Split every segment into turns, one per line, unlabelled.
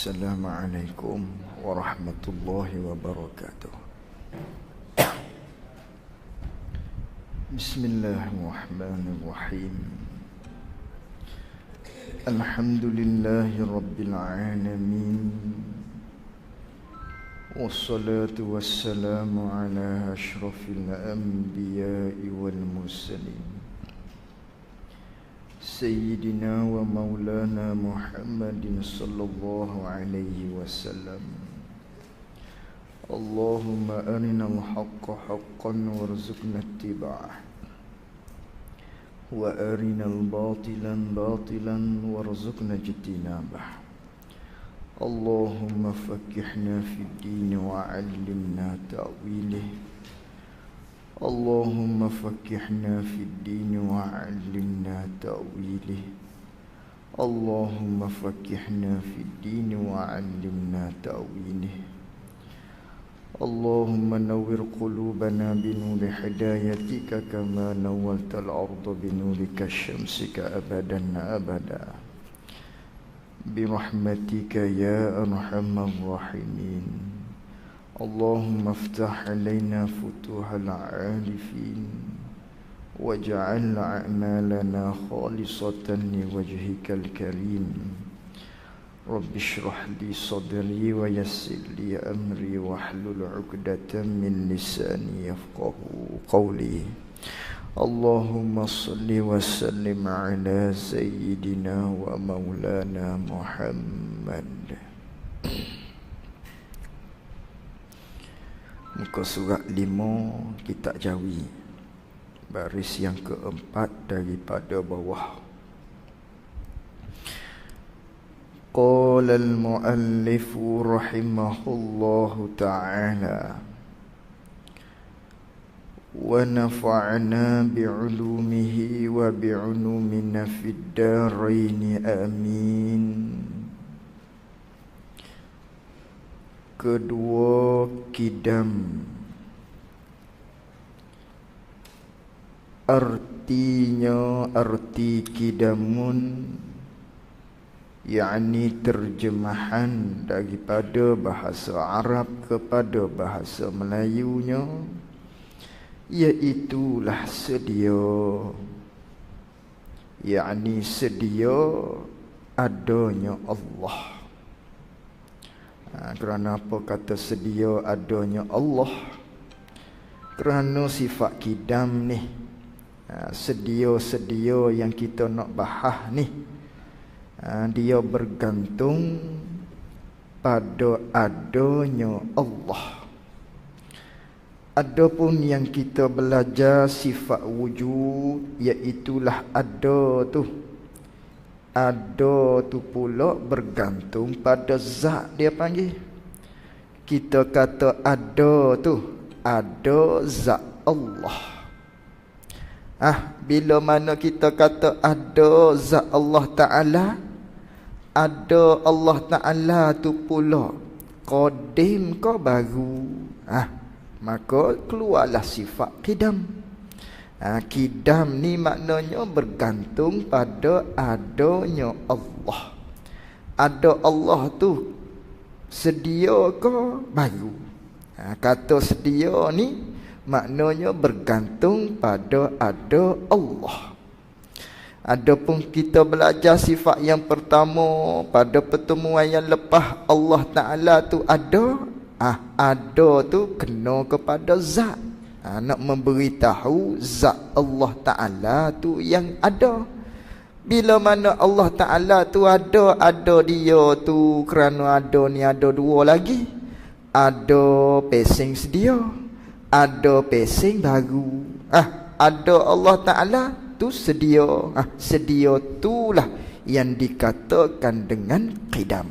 Assalamualaikum warahmatullahi wabarakatuh. Bismillahirrahmanirrahim. Alhamdulillahi rabbil alamin. Wassalatu wassalamu ala ashrafil anbiya'i wal mursalin Sayyidina wa maulana Muhammadin sallallahu alaihi wasallam. Allahumma arinal haqqa haqqan warzuqna ittiba'ah, wa arinal batilan batilan warzuqna ijtinabah. Allahumma faqqihna fid din wa 'allimna ta'wilih. Allahumma faqqihna fid din wa 'allimna ta'wilih. Allahumma faqqihna fid din wa 'allimna ta'wilih. Allahumma nawwir qulubana binuri hidayatika kama nawwaltal arda binurika syamsika abadan abada. Birahmatika ya arhamar rahimin. Allahumma aftah alaina futuhal arifin waj'al a'malana khalisatan liwajhikal karim. Rabbi shrah li sadri wa yassir li amri wahlul 'uqdatam min lisani yafqahu qawli. Allahumma salli wa sallim ala sayyidina wa maulana Muhammad. Muka surat 5 kitab Jawi, baris yang keempat daripada bawah. Qala al-muallif rahimahullahu ta'ala wa nafa'na bi'ulumihi wa bi'ulumina fid darain amin. Kedua kidam, artinya arti kidamun, yakni terjemahan daripada bahasa Arab kepada bahasa Melayunya, iaitulah sedia, yakni sedia adanya Allah. Kerana apa kata sedia adanya Allah? Kerana sifat kidam ni, sedia-sedia yang kita nak bahas ni, dia bergantung pada adanya Allah. Adapun yang kita belajar sifat wujud, iaitulah ada tu. Ada tu pula bergantung pada zat dia panggil. Kita kata ada tu, ada zat Allah. Bila mana kita kata ada zat Allah Ta'ala, ada Allah Ta'ala tu pula qadim ke baru, maka keluarlah sifat qidam. Qidam ni maknanya bergantung pada adanya Allah. Ada Allah tu sedia ke baru? Kata sedia ni maknanya bergantung pada ada Allah. Adapun kita belajar sifat yang pertama pada pertemuan yang lepas, Allah Ta'ala tu ada. Ada tu kena kepada zat. Nak memberitahu zat Allah Ta'ala tu yang ada. Bila mana Allah Ta'ala tu ada dia tu kerana ada ni ada dua lagi. Ada pesing sedia, ada pesing baru. Ada Allah Ta'ala tu sedia. Sedia itulah yang dikatakan dengan qidam.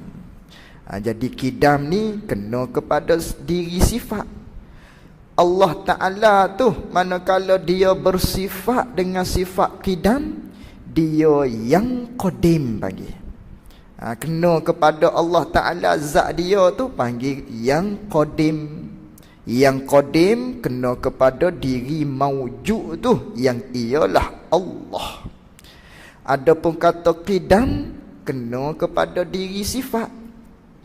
Jadi qidam ni kena kepada diri sifat. Allah Ta'ala tu manakala dia bersifat dengan sifat qidam, dia yang qadim panggil. Kena kepada Allah Ta'ala zat dia tu panggil yang qadim. Yang qadim kena kepada diri maujud tu, yang ialah Allah. Adapun kata qidam kena kepada diri sifat.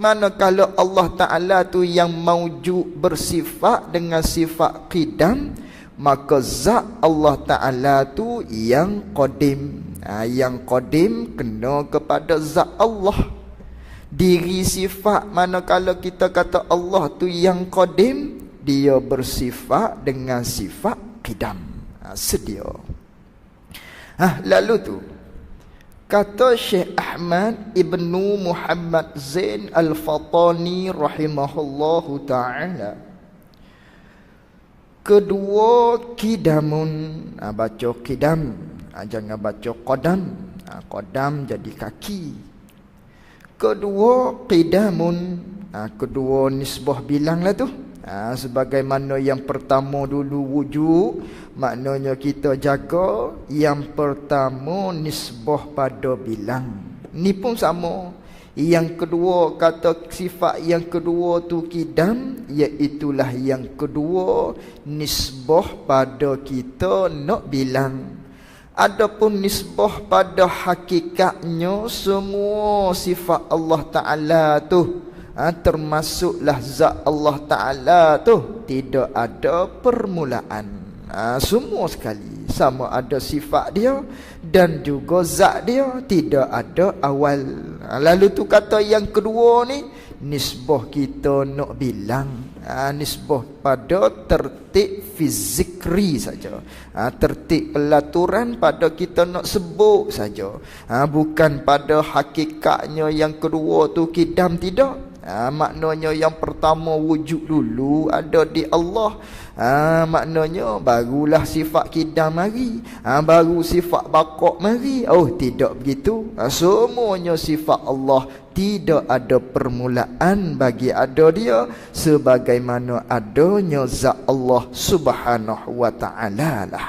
Manakala Allah Ta'ala tu yang maujud bersifat dengan sifat qidam, maka zat Allah Ta'ala tu yang qadim. Yang qadim kena kepada zat Allah. Diri sifat manakala kita kata Allah tu yang qadim, dia bersifat dengan sifat qidam. Sedia. Lalu tu kata Syekh Ahmad Ibnu Muhammad Zain Al-Fatani rahimahullahu ta'ala, kedua kidamun, baca kidam, jangan baca qadam. Qadam jadi kaki. Kedua qidamun, kedua nisbah bilang lah tu. Sebagaimana yang pertama dulu wujud, maknanya kita jaga yang pertama nisbah pada bilang. Ni pun sama. Yang kedua kata sifat yang kedua tu kidam, iaitulah yang kedua nisbah pada kita nak bilang. Adapun nisbah pada hakikatnya semua sifat Allah Ta'ala tu, termasuklah zat Allah Ta'ala tu tidak ada permulaan. Semua sekali sama ada sifat dia dan juga zat dia, tidak ada awal. Lalu tu kata yang kedua ni nisbah kita nak bilang, nisbah pada tertib fizikri saja, tertib pelaturan pada kita nak sebut saja, bukan pada hakikatnya. Yang kedua tu kidam tidak. Maknanya yang pertama wujud dulu ada di Allah. Maknanya barulah sifat kidam mari, baru sifat baqak mari. Oh, tidak begitu. Semuanya sifat Allah, tidak ada permulaan bagi ada dia, sebagaimana adanya zat Allah Subhanahu wa ta'ala lah.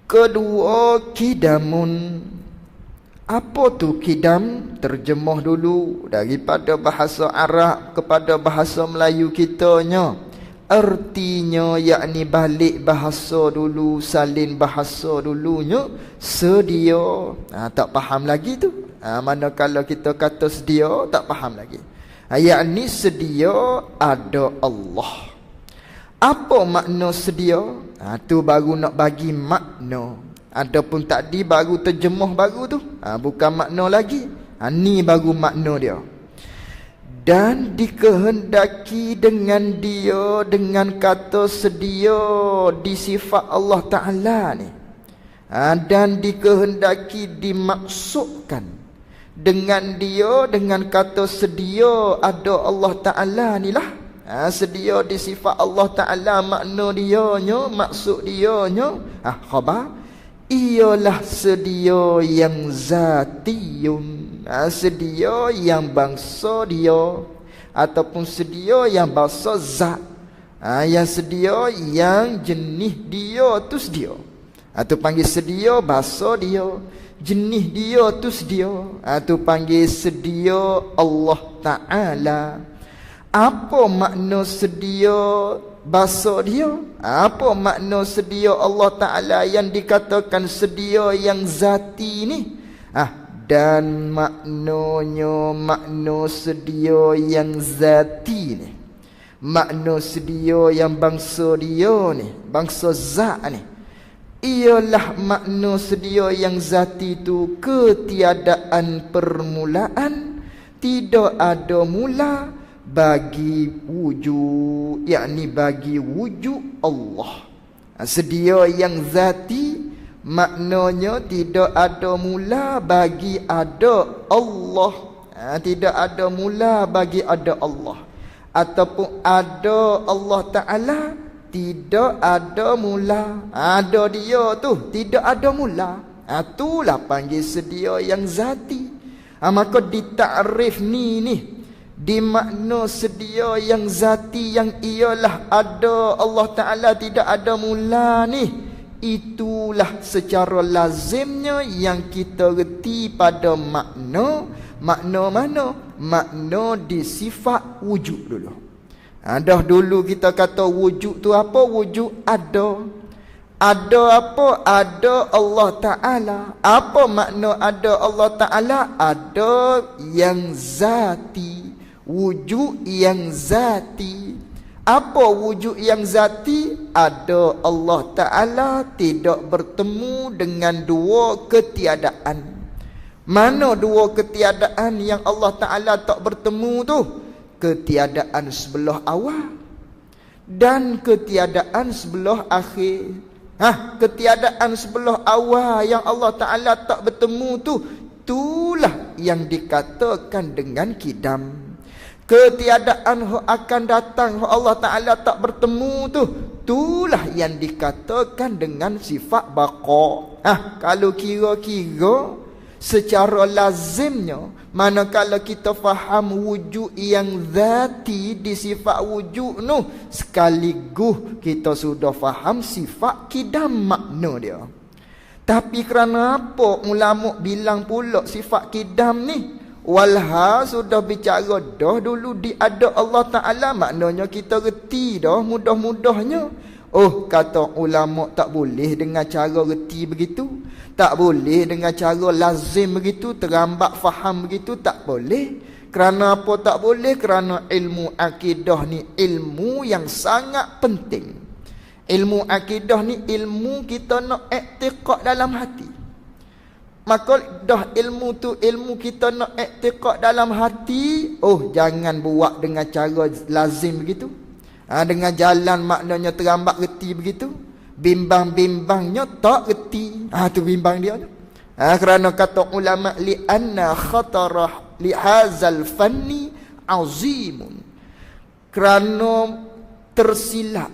Kedua kidamun. Apa tu kidam? Terjemah dulu daripada bahasa Arab kepada bahasa Melayu kitanya. Artinya yakni balik bahasa dulu, salin bahasa dulunya sedia. Tak faham lagi tu. Manakala kita kata sedia, tak faham lagi. Yakni sedia ada Allah. Apa makna sedia? Tu baru nak bagi makna. Adapun tadi baru terjemah baru tu, bukan makna lagi. Ni baru makna dia. Dan dikehendaki dengan dia, dengan kata sedia di sifat Allah Ta'ala ni, dan dikehendaki dimaksudkan dengan dia, dengan kata sedia ada Allah Ta'ala ni lah. Sedia di sifat Allah Ta'ala, makna dianya, maksud dianya, khabar, ialah sedia yang zatiyun, sedia yang bangsa dia, ataupun sedia yang bangsa zat, yang sedia yang jenis dia tu sedia, atau panggil sedia bangsa dia, jenis dia tu sedia, atau panggil sedia Allah Ta'ala. Apa makna sedia bahasa dia? Apa makna sedia Allah Ta'ala yang dikatakan sedia yang zati ni? Dan maknanya makna sedia yang zati ni, makna sedia yang bangsa dia ni, bangsa zat ni, ialah makna sedia yang zati tu ketiadaan permulaan, tidak ada mula bagi wujud, yakni bagi wujud Allah. Sedia yang zati maknanya tidak ada mula bagi ada Allah. Tidak ada mula bagi ada Allah, ataupun ada Allah Ta'ala, tidak ada mula. Ada dia tu, tidak ada mula. Itulah panggil sedia yang zati. Maka ditakrif ni di makna sedia yang zati, yang ialah ada Allah Ta'ala, tidak ada mula ni, itulah secara lazimnya yang kita reti pada makna mana? Makna di sifat wujud dulu. Dah dulu kita kata wujud tu apa? Wujud ada. Ada apa? Ada Allah Ta'ala. Apa makna ada Allah Ta'ala? Ada yang zati, wujud yang zati. Apa wujud yang zati? Ada Allah Ta'ala tidak bertemu dengan dua ketiadaan. Mana dua ketiadaan yang Allah Ta'ala tak bertemu tu? Ketiadaan sebelah awal dan ketiadaan sebelah akhir. Ketiadaan sebelah awal yang Allah Ta'ala tak bertemu tu, itulah yang dikatakan dengan kidam. Ketiadaan yang akan datang yang Allah Ta'ala tak bertemu tu, itulah yang dikatakan dengan sifat baqa. Kalau kira-kira secara lazimnya, manakala kita faham wujud yang zati di sifat wujud tu, sekaligus kita sudah faham sifat kidam makna dia. Tapi kerana apa ulama bilang pula sifat kidam ni? Walha sudah bicara dah dulu di ada Allah Ta'ala, maknanya kita reti dah mudah-mudahnya. Kata ulama tak boleh dengan cara reti begitu, tak boleh dengan cara lazim begitu, terambat faham begitu, tak boleh. Kerana apa tak boleh? Kerana ilmu akidah ni ilmu yang sangat penting. Ilmu akidah ni ilmu kita nak iktiqad dalam hati. Maka dah ilmu tu ilmu kita nak iktiqad dalam hati, jangan buat dengan cara lazim begitu. Dengan jalan maknanya terambat reti begitu, bimbang-bimbangnya tak reti. Tu bimbang dia tu. Kerana kata ulama, li anna khatarah li hazal fanni azimun. Kerana tersilap,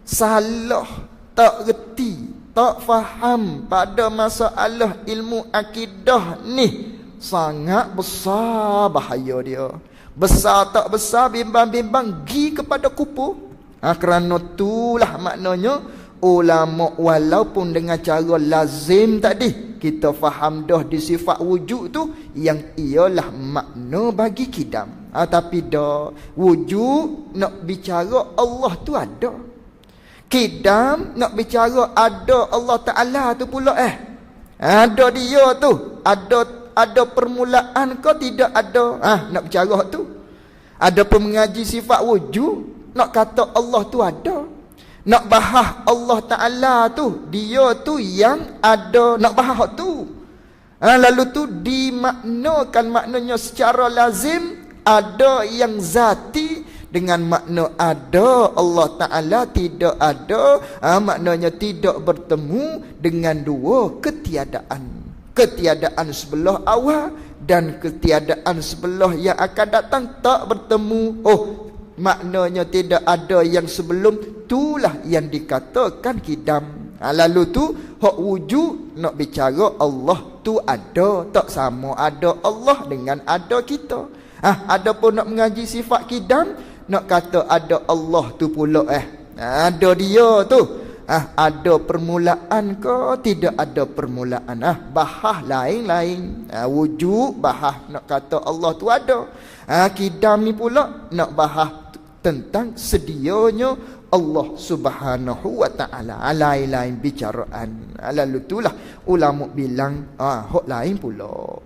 salah, tak reti, tak faham pada masalah ilmu akidah ni, sangat besar bahaya dia. Besar tak besar, bimbang-bimbang gi kepada kupur. Kerana itulah maknanya ulama walaupun dengan cara lazim tadi kita faham dah di sifat wujud tu yang ialah makna bagi kidam. Tapi dah wujud nak bicara Allah tu ada. Kidam nak bicara ada Allah Ta'ala tu pula ada dia tu. Ada permulaan ke tidak ada? Nak bicara tu. Ada pun mengaji sifat wujud, nak kata Allah tu ada. Nak bahas Allah Ta'ala tu, dia tu yang ada, nak bahas tu. Lalu tu dimaknakan, maknanya secara lazim ada yang zati dengan makna ada Allah Ta'ala tidak ada, maknanya tidak bertemu dengan dua ketiadaan. Ketiadaan sebelah awal dan ketiadaan sebelah yang akan datang tak bertemu. Maknanya tidak ada yang sebelum, itulah yang dikatakan kidam. Lalu tu hak wujud nak bicara Allah tu ada, tak sama ada Allah dengan ada kita. Ada pun nak mengaji sifat kidam, nak kata ada Allah tu pula ada dia tu. Ada permulaan ke tidak ada permulaan? Bahas lain-lain. Wujud bahas nak kata Allah tu ada. Kidam ni pula nak bahas tentang sedianya Allah Subhanahu wa Ta'ala. Lain-lain bicaraan. Lalu itulah ulama bilang hak lain pula.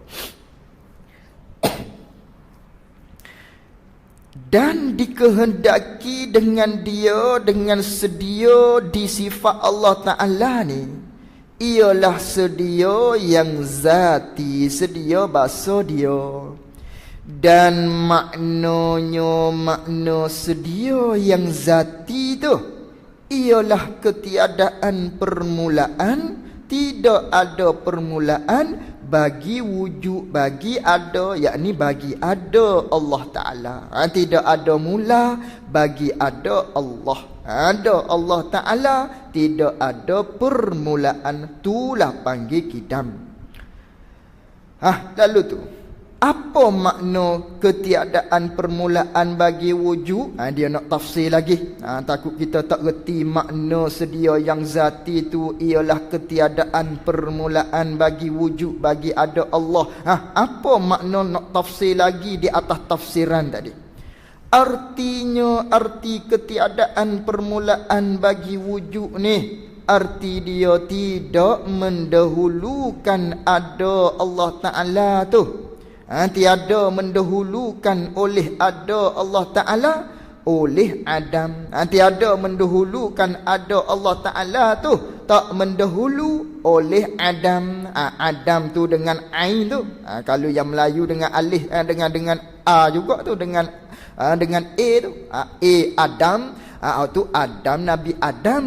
Dan dikehendaki dengan dia, dengan sedia di sifat Allah Ta'ala ni, ialah sedia yang zati, sedia bahasa dia. Dan maknanya, makna sedia yang zati tu ialah ketiadaan permulaan, tidak ada permulaan bagi wujud, bagi ada, yakni bagi ada Allah Ta'ala. Tidak ada mula bagi ada Allah. Ada Allah Ta'ala, tidak ada permulaan, itulah panggil kidam. Lalu tu, apa makna ketiadaan permulaan bagi wujud? Dia nak tafsir lagi. Takut kita tak reti makna sedia yang zati itu ialah ketiadaan permulaan bagi wujud, bagi ada Allah. Apa makna nak tafsir lagi di atas tafsiran tadi? Artinya, arti ketiadaan permulaan bagi wujud ni arti dia tidak mendahulukan ada Allah Ta'ala tu. Tiada mendahulukan oleh ada Allah Ta'ala oleh Adam. Tiada mendahulukan ada Allah Ta'ala tu, tak mendahulu oleh Adam. Adam tu dengan ain tu. Kalau yang Melayu dengan alif, dengan a juga tu, dengan a tu. Adam, tu Adam, Nabi Adam.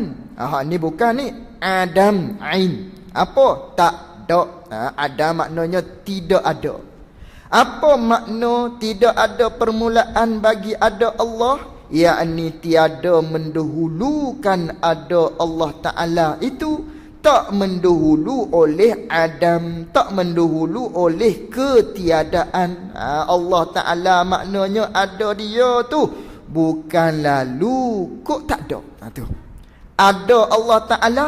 Ni bukan ni Adam ain. Apa? Tak ada. Adam maknanya tidak ada. Apa makna tidak ada permulaan bagi ada Allah? Yakni tiada mendahulukan ada Allah Ta'ala itu, tak mendahulu oleh Adam, tak mendahulu oleh ketiadaan. Allah Ta'ala maknanya ada dia tu, bukan lalu kok tak ada. Tu. Ada Allah Ta'ala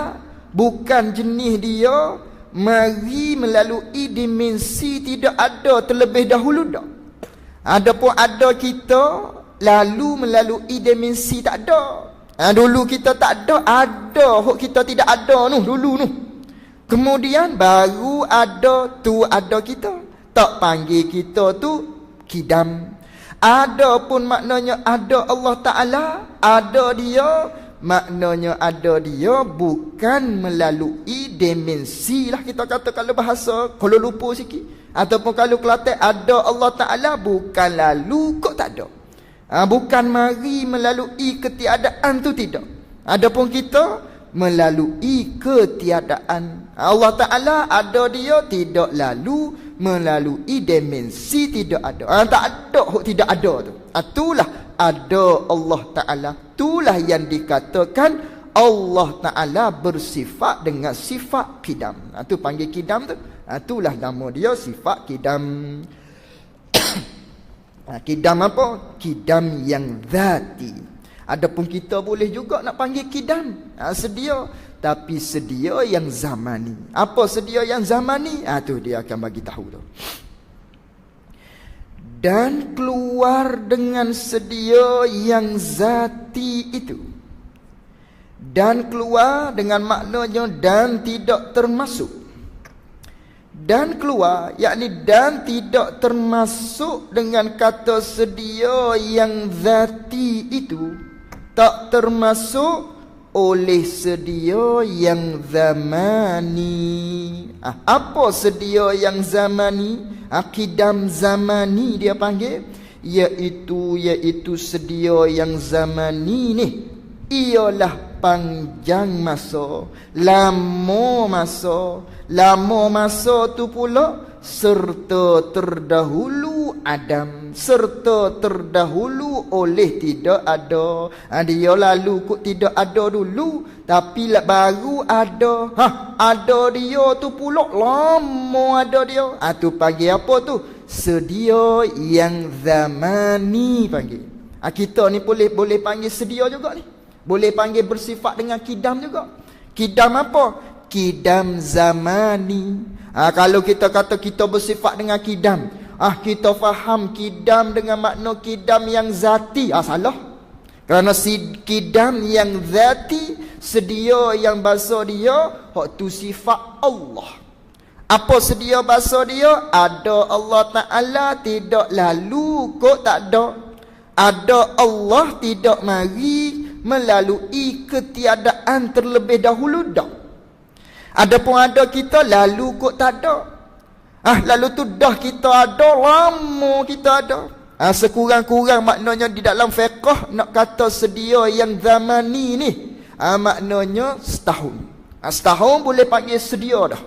bukan jenis dia mari melalui dimensi tidak ada terlebih dahulu dah. Adapun ada kita lalu melalui dimensi tak ada. Dulu kita tak ada hok kita tidak ada dulu. Kemudian baru ada tu ada kita. Tak panggil kita tu kidam. Ada pun maknanya ada Allah Ta'ala, ada dia. Maknanya ada dia bukan melalui dimensi lah, kita kata kalau bahasa kalau lupa sikit, ataupun kalau Kelantan ada Allah Ta'ala bukan lalu kok tak ada. Bukan mari melalui ketiadaan tu, tidak. Adapun kita melalui ketiadaan. Allah Ta'ala ada dia tidak lalu melalui dimensi tidak ada. Tak ada tidak ada tu. Itulah ada Allah Ta'ala. Itulah yang dikatakan Allah Ta'ala bersifat dengan sifat kidam. Itu panggil kidam tu. Itulah nama dia, sifat kidam. Kidam apa? Kidam yang zati. Adapun kita boleh juga nak panggil kidam, sedia. Tapi sedia yang zamani. Apa sedia yang zamani? Tu dia akan bagi tahu tu. Dan keluar dengan sedia yang zati itu. Dan keluar dengan maknanya dan tidak termasuk. Dan keluar, yakni dan tidak termasuk dengan kata sedia yang zati itu. Tak termasuk oleh sedia yang zamani. Apa sedia yang zamani? Kidam zamani dia panggil, iaitu sedia yang zamani ni ialah panjang masa, lama masa tu pula, serta terdahulu Adam, serta terdahulu oleh tidak ada. Dia lalu kok tidak ada dulu, tapi baru ada. Ada dia tu pula lama ada dia. Tu panggil apa tu? Sedia yang zamani panggil. Kita ni boleh panggil sedia juga ni. Boleh panggil bersifat dengan kidam juga. Kidam apa? Kidam zamani. Kalau kita kata kita bersifat dengan kidam, kita faham kidam dengan makna kidam yang zati. Salah. Kerana si kidam yang zati, sedia yang bahasa dia, hak tu sifat Allah. Apa sedia bahasa dia? Ada Allah Ta'ala tidak lalu kok tak ada. Ada Allah tidak mari melalui ketiadaan terlebih dahulu dah. Adapun ada kita lalu kok tak ada. Lalu tu dah kita ada, lama kita ada. Sekurang-kurang maknanya di dalam fiqh nak kata sedia yang zamani ni, maknanya setahun. Setahun boleh panggil sedia dah.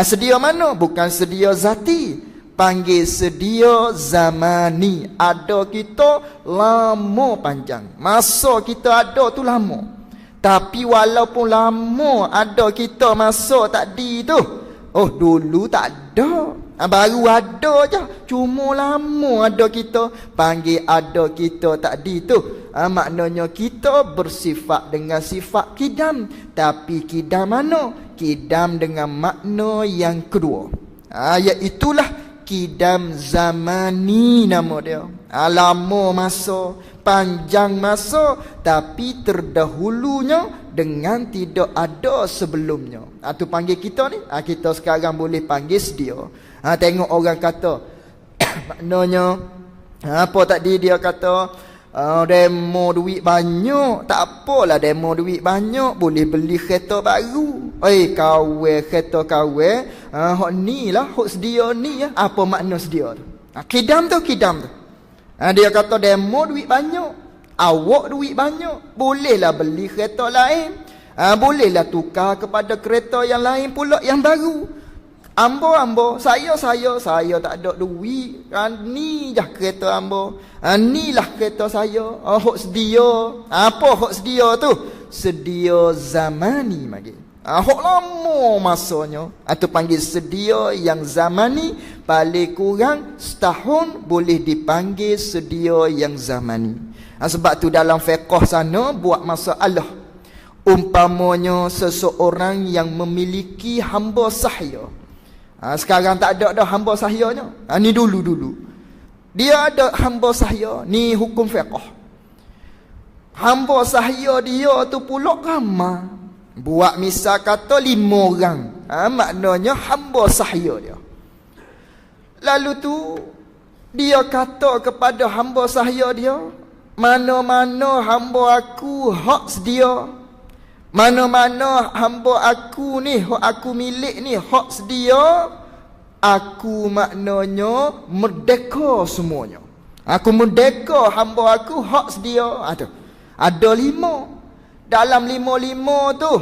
Sedia mana? Bukan sedia zati, panggil sedia zamani. Ada kita lama panjang, masa kita ada tu lama. Tapi walaupun lama ada kita masa tadi tu, dulu tak ada, baru ada je, cuma lama ada kita, panggil ada kita tadi tu. Maknanya kita bersifat dengan sifat kidam. Tapi kidam mana? Kidam dengan makna yang kedua, iaitulah kidam zamani nama dia. Lama masa, panjang masa, tapi terdahulunya dengan tidak ada sebelumnya. Tu panggil kita ni, kita sekarang boleh panggil sedia. Tengok orang kata maknanya apa tadi dia kata demo duit banyak, tak apalah demo duit banyak, boleh beli kereta baru. Kawe kereta kawe, hok ni lah, hok sedia ni ya. Apa makna sedia tu? Kidam tu. Dia kata demo duit banyak, awak duit banyak, bolehlah beli kereta lain, bolehlah tukar kepada kereta yang lain pula yang baru. Ambo, saya tak ada duit. Ni dah kereta ambo. Ni lah kereta saya. Hok sedia. Apa hok sedia tu? Sedia zamani magi. Hok lama masanya. Tu panggil sedia yang zamani. Paling kurang setahun boleh dipanggil sedia yang zamani. Sebab tu dalam fiqh sana buat masalah. Umpamanya seseorang yang memiliki hamba sahaya. Sekarang tak ada dah hamba sahyanya. Ni dulu. Dia ada hamba sahya. Ni hukum fiqh. Hamba sahya dia tu pula ramai. Buat misal kata 5 orang. Maknanya hamba sahya dia. Lalu tu dia kata kepada hamba sahya dia, mana-mana hamba aku hak sedia. Mana-mana hamba aku ni, hak aku milik ni, hak sedia, aku maknanya merdeka semuanya. Aku merdeka, hamba aku hak sedia. Ada 5. Dalam 5 tu,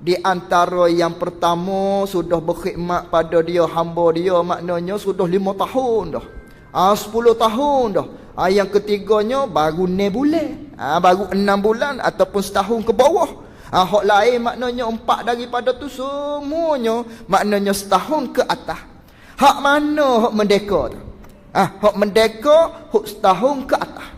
di antara yang pertama sudah berkhidmat pada dia, hamba dia, maknanya sudah 5 tahun dah. 10 tahun dah. Yang ketiganya baru 6 bulan. Baru 6 bulan ataupun setahun ke bawah. Hak lain maknanya 4 daripada tu semuanya maknanya setahun ke atas. Hak mana hak merdeka tu? Hak merdeka hak setahun ke atas.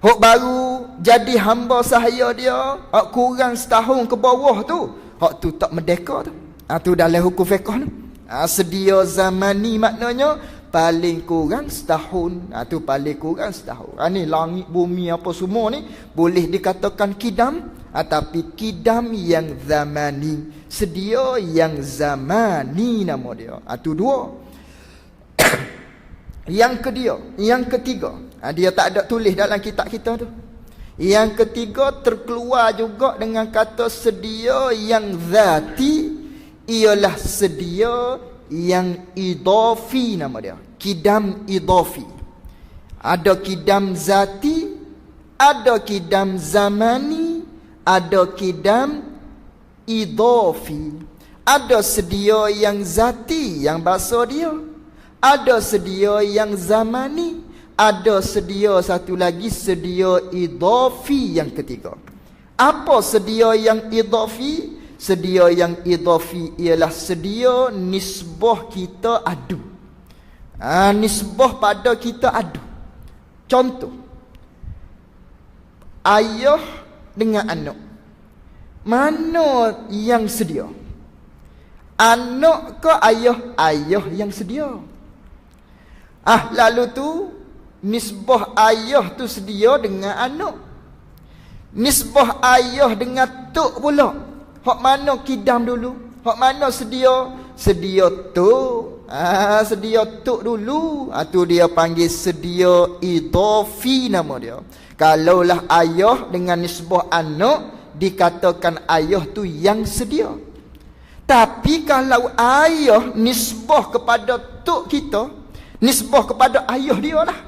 Hak baru jadi hamba sahaya dia, hak kurang setahun ke bawah tu, hak tu tak merdeka tu. Tu dalam hukum fiqh tu. Sedia zamani maknanya paling kurang setahun. Tu paling kurang setahun. Ni langit bumi apa semua ni boleh dikatakan kidam. Tapi kidam yang zamani, sedia yang zamani nama dia. Tu 2. Yang ketiga, dia tak ada tulis dalam kitab kita tu. Yang ketiga terkeluar juga dengan kata sedia yang zati, ialah sedia yang idafi nama dia. Kidam idafi. Ada kidam zati, ada kidam zamani, ada kidam idafi. Ada sedia yang zati yang bahasa dia, ada sedia yang zamani, ada sedia satu lagi sedia idafi yang ketiga. Apa sedia yang idafi? Sedia yang idafi ialah sedia nisbah kita adu. Nisbah pada kita adu. Contoh, ayah dengan anak, mana yang sedia? Anak ke ayah? Ayah yang sedia. Lalu tu nisbah ayah tu sedia dengan anak. Nisbah ayah dengan tok pula. Hak mana kidam dulu? Hak mana sedia? Sedia tok. Sedia tok dulu. Tu dia panggil sedia idafi nama dia. Kalaulah ayah dengan nisbah anak, dikatakan ayah tu yang sedia. Tapi kalau ayah nisbah kepada tok kita, nisbah kepada ayah dia lah.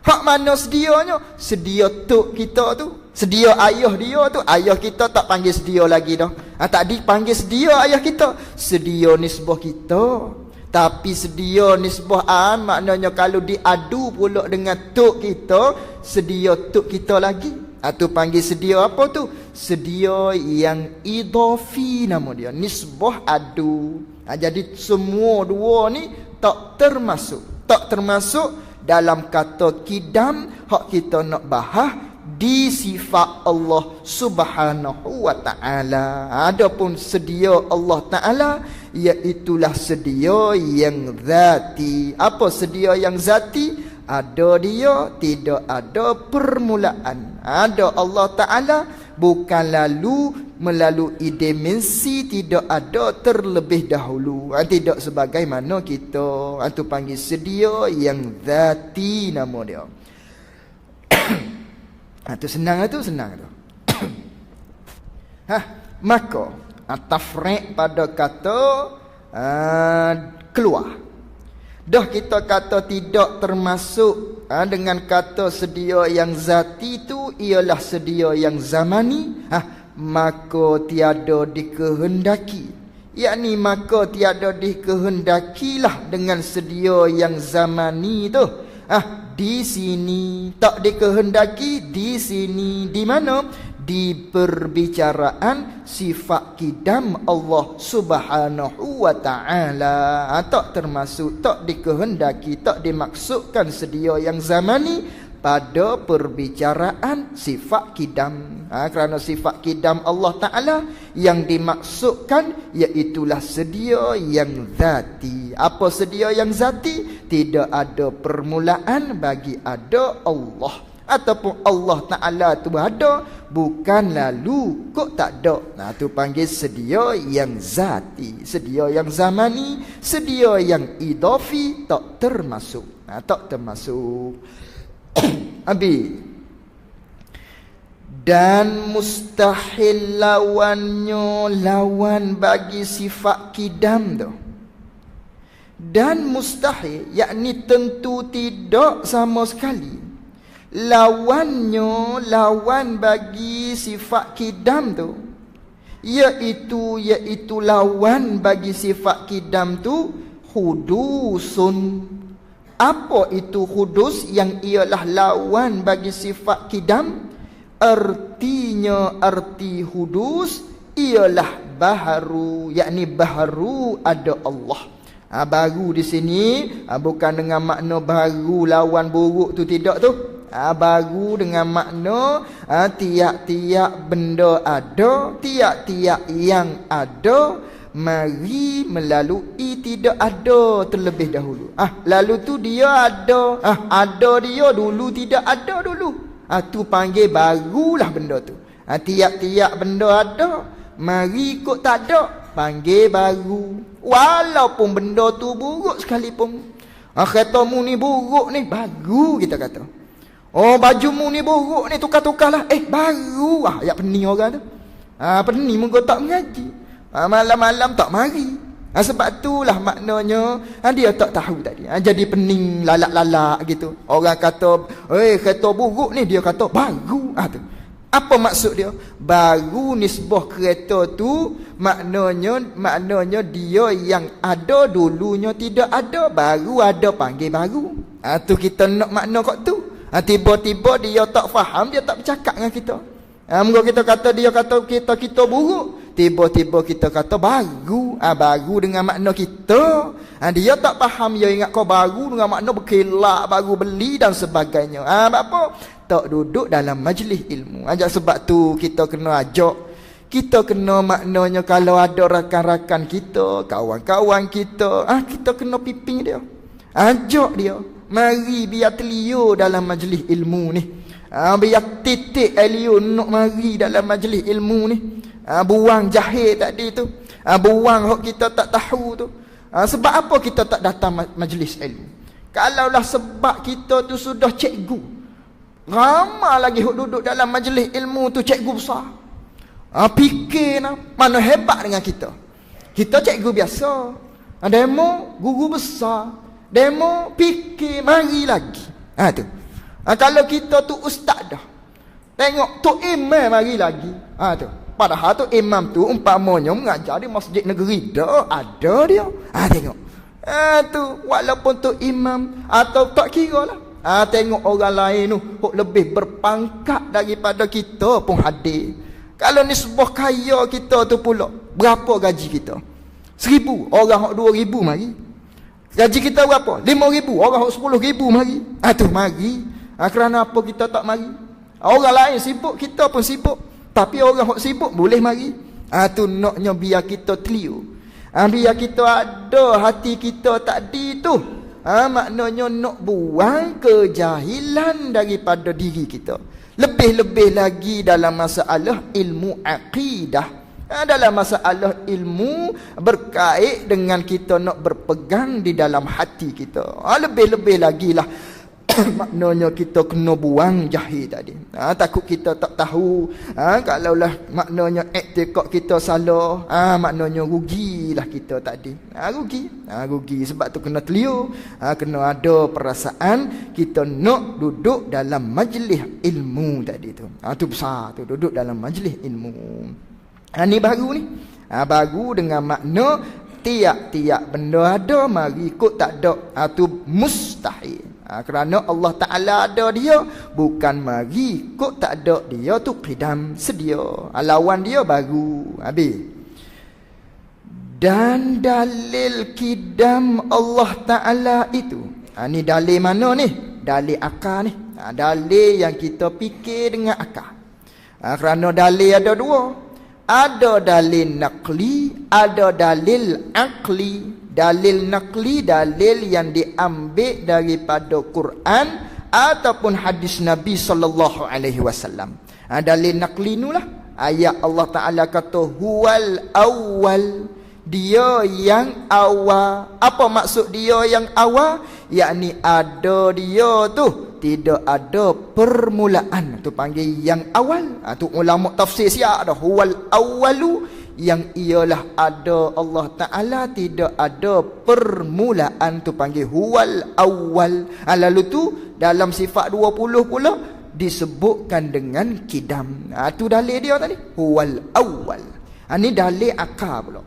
Hak mana sedianya? Sedia tok kita tu, sedia ayah dia tu. Ayah kita tak panggil sedia lagi dah. Tak dipanggil sedia ayah kita. Sedia nisbah kita. Tapi sedia nisbah maknanya kalau diadu pula dengan tok kita, sedia tok kita lagi. Tu panggil sedia apa tu? Sedia yang idafi nama dia. Nisbah adu. Jadi semua dua ni tak termasuk dalam kata kidam. Hak kita nak bahas di sifat Allah Subhanahu wa ta'ala. Adapun sedia Allah Ta'ala iaitulah sedia yang zati. Apa sedia yang zati? Ada dia, tidak ada permulaan. Ada Allah Ta'ala, bukan lalu melalui dimensi, tidak ada terlebih dahulu. Tidak sebagaimana kita. Itu panggil sedia yang zati nama dia. Itu senang tu. Maka tafriq pada kata keluar. Dah kita kata tidak termasuk dengan kata sedia yang zati itu ialah sedia yang zamani, maka tiada dikehendaki. Yakni maka tiada dikehendakilah dengan sedia yang zamani tu. Di sini tak dikehendaki, di sini di mana? Di perbicaraan sifat kidam Allah Subhanahu wa ta'ala. Tak termasuk, tak dikehendaki, tak dimaksudkan sedia yang zamani pada perbicaraan sifat kidam. Kerana sifat kidam Allah Ta'ala yang dimaksudkan iaitulah sedia yang zati. Apa sedia yang zati? Tidak ada permulaan bagi ada Allah. Ataupun Allah Ta'ala tu ada, bukan lalu kok tak ada. Tu panggil sedia yang zati. Sedia yang zamani, sedia yang idafi tak termasuk. Tak termasuk. Habis. Dan mustahil lawannya, lawan bagi sifat kidam tu. Dan mustahil, yakni tentu tidak sama sekali. Lawannya, lawan bagi sifat kidam tu, iaitu lawan bagi sifat kidam tu hudusun. Apa itu hudus? Yang ialah lawan bagi sifat kidam. Artinya, arti hudus ialah baharu, yakni baharu ada Allah. Baru di sini bukan dengan makna baru lawan buruk tu, tidak tu. Baru dengan makna tiap-tiap benda ada, tiap-tiap yang ada mari melalui tidak ada terlebih dahulu. Lalu tu dia ada. Ada dia dulu, tidak ada dulu. Tu panggil barulah benda tu. Tiap-tiap benda ada, mari kok tak ada, panggil baru. Walaupun benda tu buruk sekalipun. Khatamu ni buruk ni, baru kita kata. Oh, bajumu ni buruk ni, tukar-tukarlah. Baru. Ya pening orang tu. Pening muka tak mengaji. Malam-malam tak mari. Sebab itulah maknanya dia tak tahu tadi. Jadi pening lalak-lalak gitu. Orang kata, kereta buruk ni, dia kata baru. Tu. Apa maksud dia? Baru nisbah kereta tu maknanya dia yang ada dulunya tidak ada, baru ada panggil baru. Tu kita nak makna kat tu. Tiba-tiba dia tak faham, dia tak bercakap dengan kita. Moga kita kata dia kata kita buruk, tiba-tiba kita kata baru. Baru dengan makna kita. Dia tak faham, dia ingat kau baru dengan makna berkelak, baru beli dan sebagainya. Apa? Tak duduk dalam majlis ilmu. Sebab tu kita kena ajak. Kita kena maknanya kalau ada rakan-rakan kita, kawan-kawan kita, kita kena piping dia. Ajak dia. Mari biar telio dalam majlis ilmu ni. Biar titik elio nak mari dalam majlis ilmu ni. Buang jahil tadi tu. Buang hak kita tak tahu tu. Sebab apa kita tak datang majlis ilmu? Kalaulah sebab kita tu sudah cikgu, ramai lagi hak duduk dalam majlis ilmu tu cikgu besar. Fikir mana hebat dengan kita. Kita cikgu biasa. Demo guru besar. Demo fikir mari lagi. Tu. Kalau kita tu ustaz dah, tengok tu imam mari lagi. Tu. Padahal tu imam tu umpamanya mengajar di masjid negeri dah ada dia. Tengok. Tu walaupun tu imam atau tak kira lah. Tengok orang lain tu lebih berpangkat daripada kita pun hadir. Kalau nisbah kaya kita tu pula, berapa gaji kita? 1,000. Orang hak 2,000 mari. Gaji kita berapa? 5,000. Orang hak 10,000 mari. Tu mari. Kerana apa kita tak mari? Orang lain sibuk, kita pun sibuk. Tapi orang hak sibuk boleh mari. Tu naknya biar kita telio. Biar kita ada hati kita tadi tu. Maknanya nak buang kejahilan daripada diri kita. Lebih-lebih lagi dalam masalah ilmu akidah. Dalam masalah ilmu berkait dengan kita nak berpegang di dalam hati kita. Lebih-lebih lagi lah. Maknanya kita kena buang jahil tadi. Takut kita tak tahu. Kalaulah maknanya iktikad kita salah, maknanya rugilah kita tadi. Rugi. Sebab tu kena telio. Kena ada perasaan kita nak duduk dalam majlis ilmu tadi tu. Tu besar tu, duduk dalam majlis ilmu. Ni baru ni. Baru dengan makna tiap-tiap benda ada, mari ikut tak ada. Tu mustahil. Kerana Allah Ta'ala ada dia, bukan mari ikut tak ada dia tu qidam sedia. Lawan dia baru. Habis. Dan dalil qidam Allah Ta'ala itu. Ni dalil mana ni? Dalil akal ni. Dalil yang kita fikir dengan akal. Kerana dalil ada dua. Ada dalil naqli, ada dalil akli. Dalil naqli, dalil yang diambil daripada Quran ataupun hadis Nabi sallallahu alaihi wasallam. Dalil naqli itulah ayat Allah Taala kata huwal awwal, dia yang awal. Apa maksud dia yang awal? Yakni ada dia tu, tidak ada permulaan. Tu panggil yang awal. Tu ulama tafsir siap dah. Huwal awwalu, yang ialah ada Allah Ta'ala, tidak ada permulaan. Tu panggil huwal awwal. Lalu tu dalam sifat 20 pula disebutkan dengan kidam. Tu dalil dia tadi, huwal awwal. Ni dalil akal pula.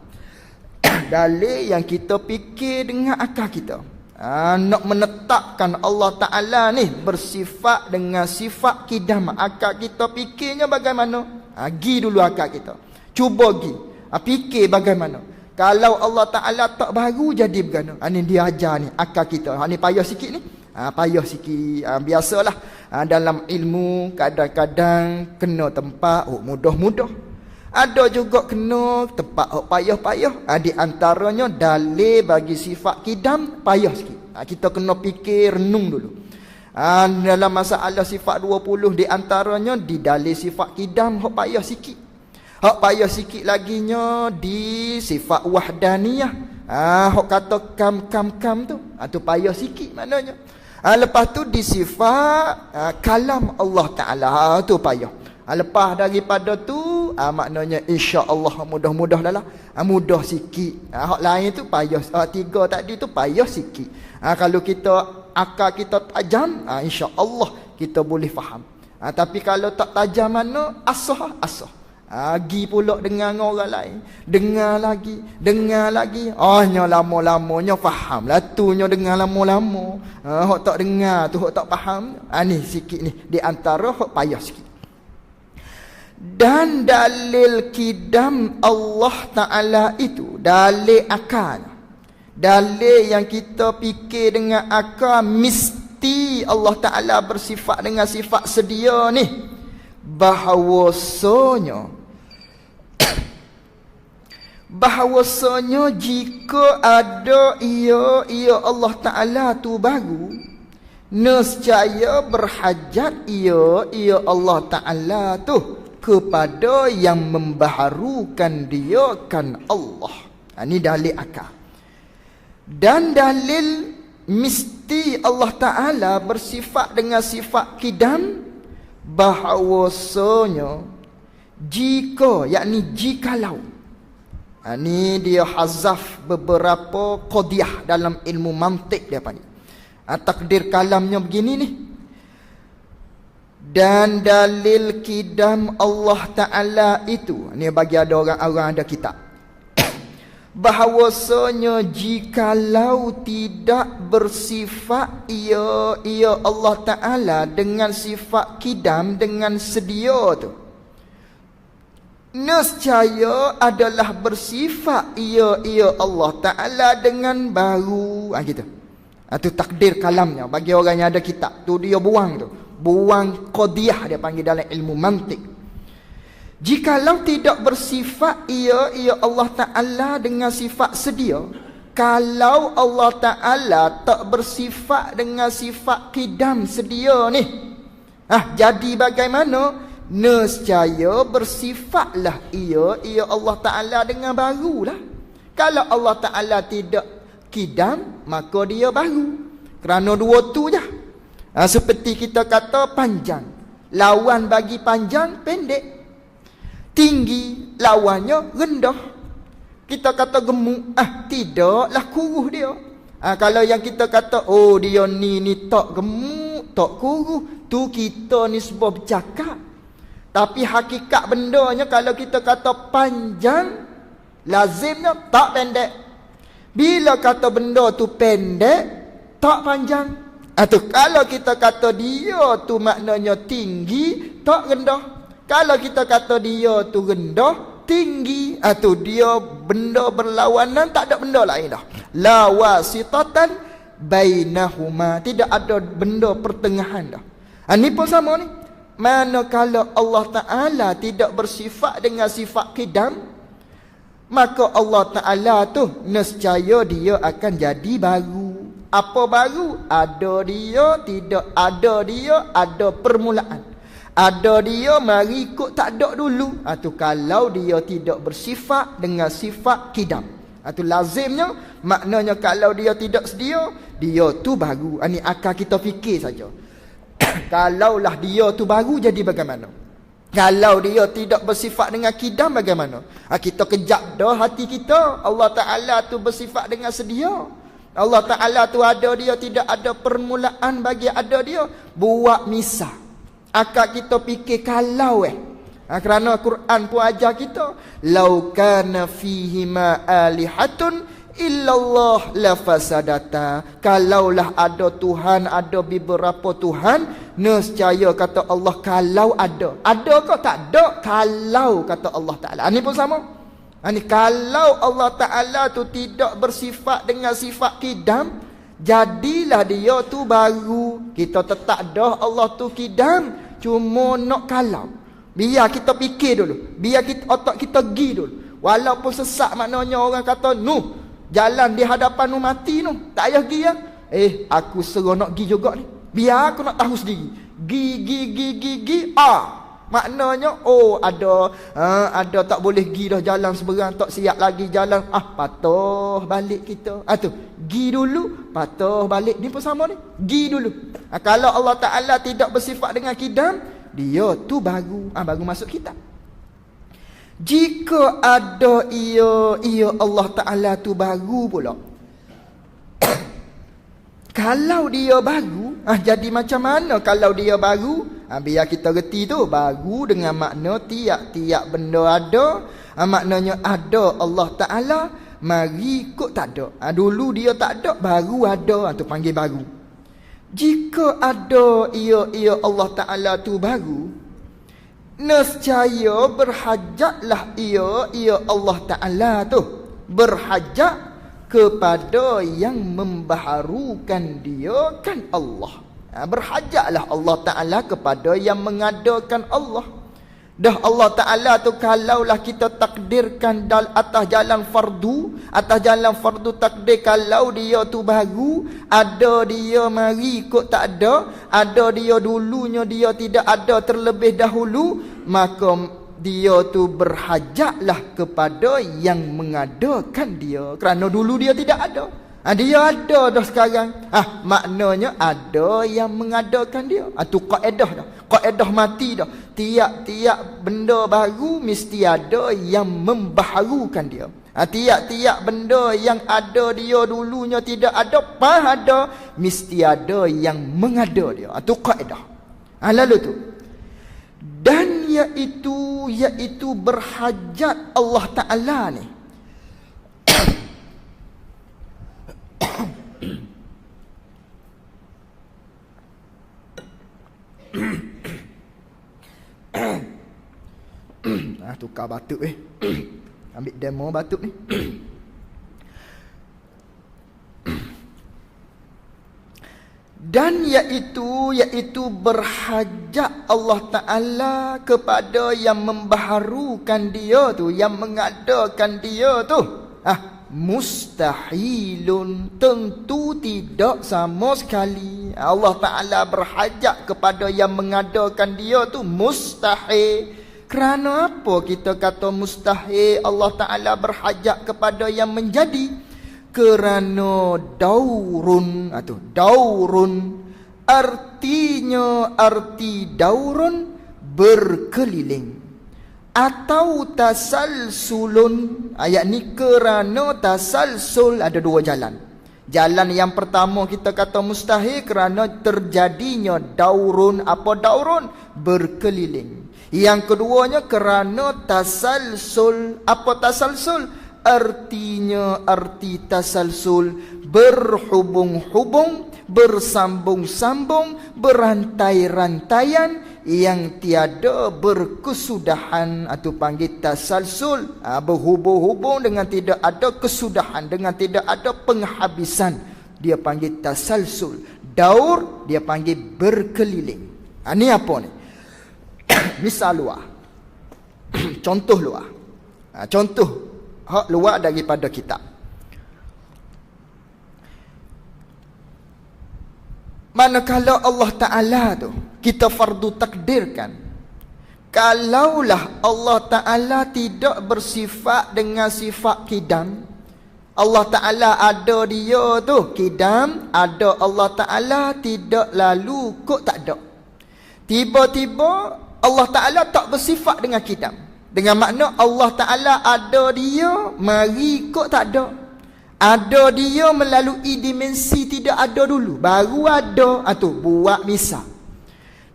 Dalil yang kita fikir dengan akal kita. Nak menetapkan Allah Ta'ala ni bersifat dengan sifat kidam. Akal kita fikirnya bagaimana? Gi dulu akal kita, cuba pergi. Fikir bagaimana. Kalau Allah Ta'ala tak baru jadi bagaimana. Ni dia ajar ni akal kita. Ni payah sikit ni. Payah sikit. Biasalah. Dalam ilmu kadang-kadang kena tempat mudah-mudah. Ada juga kena tempat payah-payah. Di antaranya dalil bagi sifat kidam payah sikit. Kita kena fikir renung dulu. Dalam masalah sifat 20 di antaranya di dalil sifat kidam payah sikit. Payah sikit laginya di sifat wahdaniyah. Hak kata kam tu. Tu payah sikit maknanya. Lepas tu di sifat kalam Allah Ta'ala. Tu payah. Lepas daripada tu maknanya insya-Allah mudah-mudah lah. Mudah sikit. Hak lain tu payah. Tiga tadi tu payah sikit. Kalau kita akal kita tajam, insya-Allah kita boleh faham. Tapi kalau tak tajam mana, asah. Gi pula dengan orang lain. Dengar lagi. Nya lama-lamanya faham. Latunya dengar lama-lama. Hak tak dengar tu, hak tak faham. Ni sikit ni. Di antara hak payah sikit. Dan dalil kidam Allah Ta'ala itu, dalil akal. Dalil yang kita fikir dengan akal, mesti Allah Ta'ala bersifat dengan sifat sedia ni. Bahawasanya jika ada ia Allah Ta'ala tu baru, nescaya berhajat ia Allah Ta'ala tu kepada yang membaharukan dia kan Allah. Ini dalil akal. Dan dalil mesti Allah Ta'ala bersifat dengan sifat kidam, bahawasanya jika, yakni jikalau. Ni dia hazaf beberapa qadiyah dalam ilmu mantik dia panggil. Takdir kalamnya begini ni. Dan dalil kidam Allah Ta'ala itu, ni bagi ada orang-orang ada kitab, bahawasanya jikalau tidak bersifat ia Allah Ta'ala dengan sifat kidam, dengan sedia tu, nescaya adalah bersifat ia Allah Ta'ala dengan baru. Gitu. Itu takdir kalamnya. Bagi orang yang ada kitab tu, dia buang qadiyah dia panggil dalam ilmu mantik. Jikalau tidak bersifat ia Allah Ta'ala dengan sifat sedia, kalau Allah Ta'ala tak bersifat dengan sifat qidam sedia ni, jadi bagaimana? Nescaya bersifatlah ia Allah Ta'ala dengan barulah. Kalau Allah Ta'ala tidak qidam, maka dia baru. Kerana dua tu je. Seperti kita kata panjang, lawan bagi panjang pendek. Tinggi lawannya rendah. Kita kata gemuk, tidaklah kuruh dia. Kalau yang kita kata dia ni tak gemuk, tak kuruh, tu kita nisbah bercakap. Tapi hakikat bendanya kalau kita kata panjang, lazimnya tak pendek. Bila kata benda tu pendek, tak panjang. Kalau kita kata dia tu maknanya tinggi, tak rendah. Kalau kita kata dia tu rendah, tinggi, tu dia benda berlawanan, tak ada benda lain dah. La wasitatan bainahuma, tidak ada benda pertengahan dah. Ini pun sama ni. Manakala Allah Ta'ala tidak bersifat dengan sifat qidam, maka Allah Ta'ala tu nescaya dia akan jadi baru. Apa baru? Ada dia, tidak ada dia, ada permulaan. Ada dia, mari ikut tak ada dulu. Tu kalau dia tidak bersifat dengan sifat qidam. Tu lazimnya, maknanya kalau dia tidak sedia, dia tu baru. Ini akal kita fikir saja. Kalaulah dia tu baru, jadi bagaimana? Kalau dia tidak bersifat dengan qidam, bagaimana? Kita kejap dah hati kita. Allah Ta'ala tu bersifat dengan sedia. Allah Ta'ala tu ada dia, tidak ada permulaan bagi ada dia. Buat misal. Akak kita fikir kalau kerana Quran pun ajar kita, lau kana fihima alihatun illallah lafasadata. Kalaulah ada Tuhan, ada beberapa Tuhan, nescaya kata Allah, kalau ada ke tak ada, kalau kata Allah Ta'ala. Ini pun sama. Ini kalau Allah Ta'ala tu tidak bersifat dengan sifat qidam, jadilah dia tu baru. Kita tetap dah Allah tu qidam, cuma nak kalau. Biar kita fikir dulu, biar kita, otak kita pergi dulu. Walaupun sesak, maknanya orang kata jalan di hadapan mati tak payah pergi ya. Aku seronok pergi juga ni, biar aku nak tahu sendiri. Gi maknanya ada tak boleh pergi dah jalan seberang, tak siap lagi jalan, patuh balik kita. Tu gi dulu, patuh balik. Ni pun sama ni, gi dulu. Kalau Allah Ta'ala tidak bersifat dengan qidam, dia tu baru, baru masuk kitab. Jika ada ia Allah Ta'ala tu baru pula. Kalau dia baru, jadi macam mana kalau dia baru? Biar kita reti tu, baru dengan makna tiap-tiap benda ada. Maknanya ada Allah Ta'ala, mari ikut tak ada. Dulu dia tak ada, baru ada, tu panggil baru. Jika ada ia Allah Ta'ala tu baru, nescaya berhajatlah ia Allah Ta'ala tu, berhajat kepada yang membaharukan dia kan Allah. Berhajatlah Allah Ta'ala kepada yang mengadakan Allah. Dah Allah Ta'ala tu kalaulah kita takdirkan atas jalan fardu takdir, kalau dia tu baru, ada dia mari ikut tak ada dia dulunya dia tidak ada terlebih dahulu, maka dia tu berhajatlah kepada yang mengadakan dia. Kerana dulu dia tidak ada, dia ada dah sekarang. Maknanya ada yang mengadakan dia. Tu kaedah dah, kaedah mati dah. Tiap-tiap benda baru mesti ada yang membaharukan dia. Tiap-tiap benda yang ada dia dulunya tidak ada, ada, mesti ada yang mengada dia. Tu kaedah. Lalu tu, dan iaitu berhajat Allah Ta'ala ni. Tukar batuk ambil demo batuk ni. Dan iaitu berhajat Allah Ta'ala kepada yang membaharukan dia tu, yang mengadakan dia tu. Mustahilun, tentu tidak sama sekali. Allah Ta'ala berhajat kepada yang mengadakan dia tu mustahil. Kerana apa kita kata mustahil Allah Ta'ala berhajat kepada yang menjadi? Kerana daurun, artinya daurun berkeliling, atau tasalsulun. Ayat ni kerana tasalsul ada dua jalan. Jalan yang pertama kita kata mustahil kerana terjadinya daurun. Apa daurun? Berkeliling. Yang keduanya kerana tasalsul. Apa tasalsul? Artinya tasalsul berhubung-hubung, bersambung-sambung, berantai-rantaian yang tiada berkesudahan, atau panggil tasalsul. Berhubung-hubung dengan tidak ada kesudahan, dengan tidak ada penghabisan, dia panggil tasalsul. Daur dia panggil berkeliling. Ni apa ni? Misal luar. Contoh luar. Contoh hak luar daripada kitab. Manakala Allah Ta'ala tu kita fardu takdirkan, kalaulah Allah Ta'ala tidak bersifat dengan sifat kidam, Allah Ta'ala ada dia tu kidam, ada Allah Ta'ala tidak lalu kok tak ada. Tiba-tiba Allah Ta'ala tak bersifat dengan kidam, dengan makna Allah Ta'ala ada dia, mari kok tak ada. Ada dia melalui dimensi tidak ada dulu, baru ada. Tu buat misal.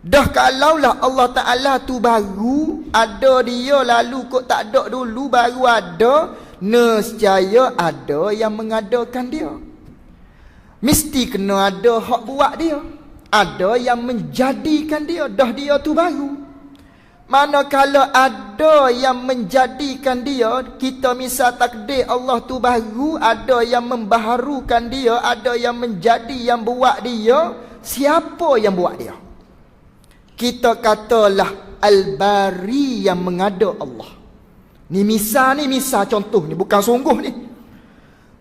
Dah kalaulah Allah Ta'ala tu baru, ada dia lalu kok tak ada dulu, baru ada, nescaya ada yang mengadakan dia. Mesti kena ada hak buat dia, ada yang menjadikan dia. Dah dia tu baru. Manakala ada yang menjadikan dia, kita misal takdir Allah tu baru, ada yang membaharukan dia, ada yang menjadi, yang buat dia. Siapa yang buat dia? Kita katalah Al-Bari yang mengada Allah. Ni misal contoh ni, bukan sungguh ni.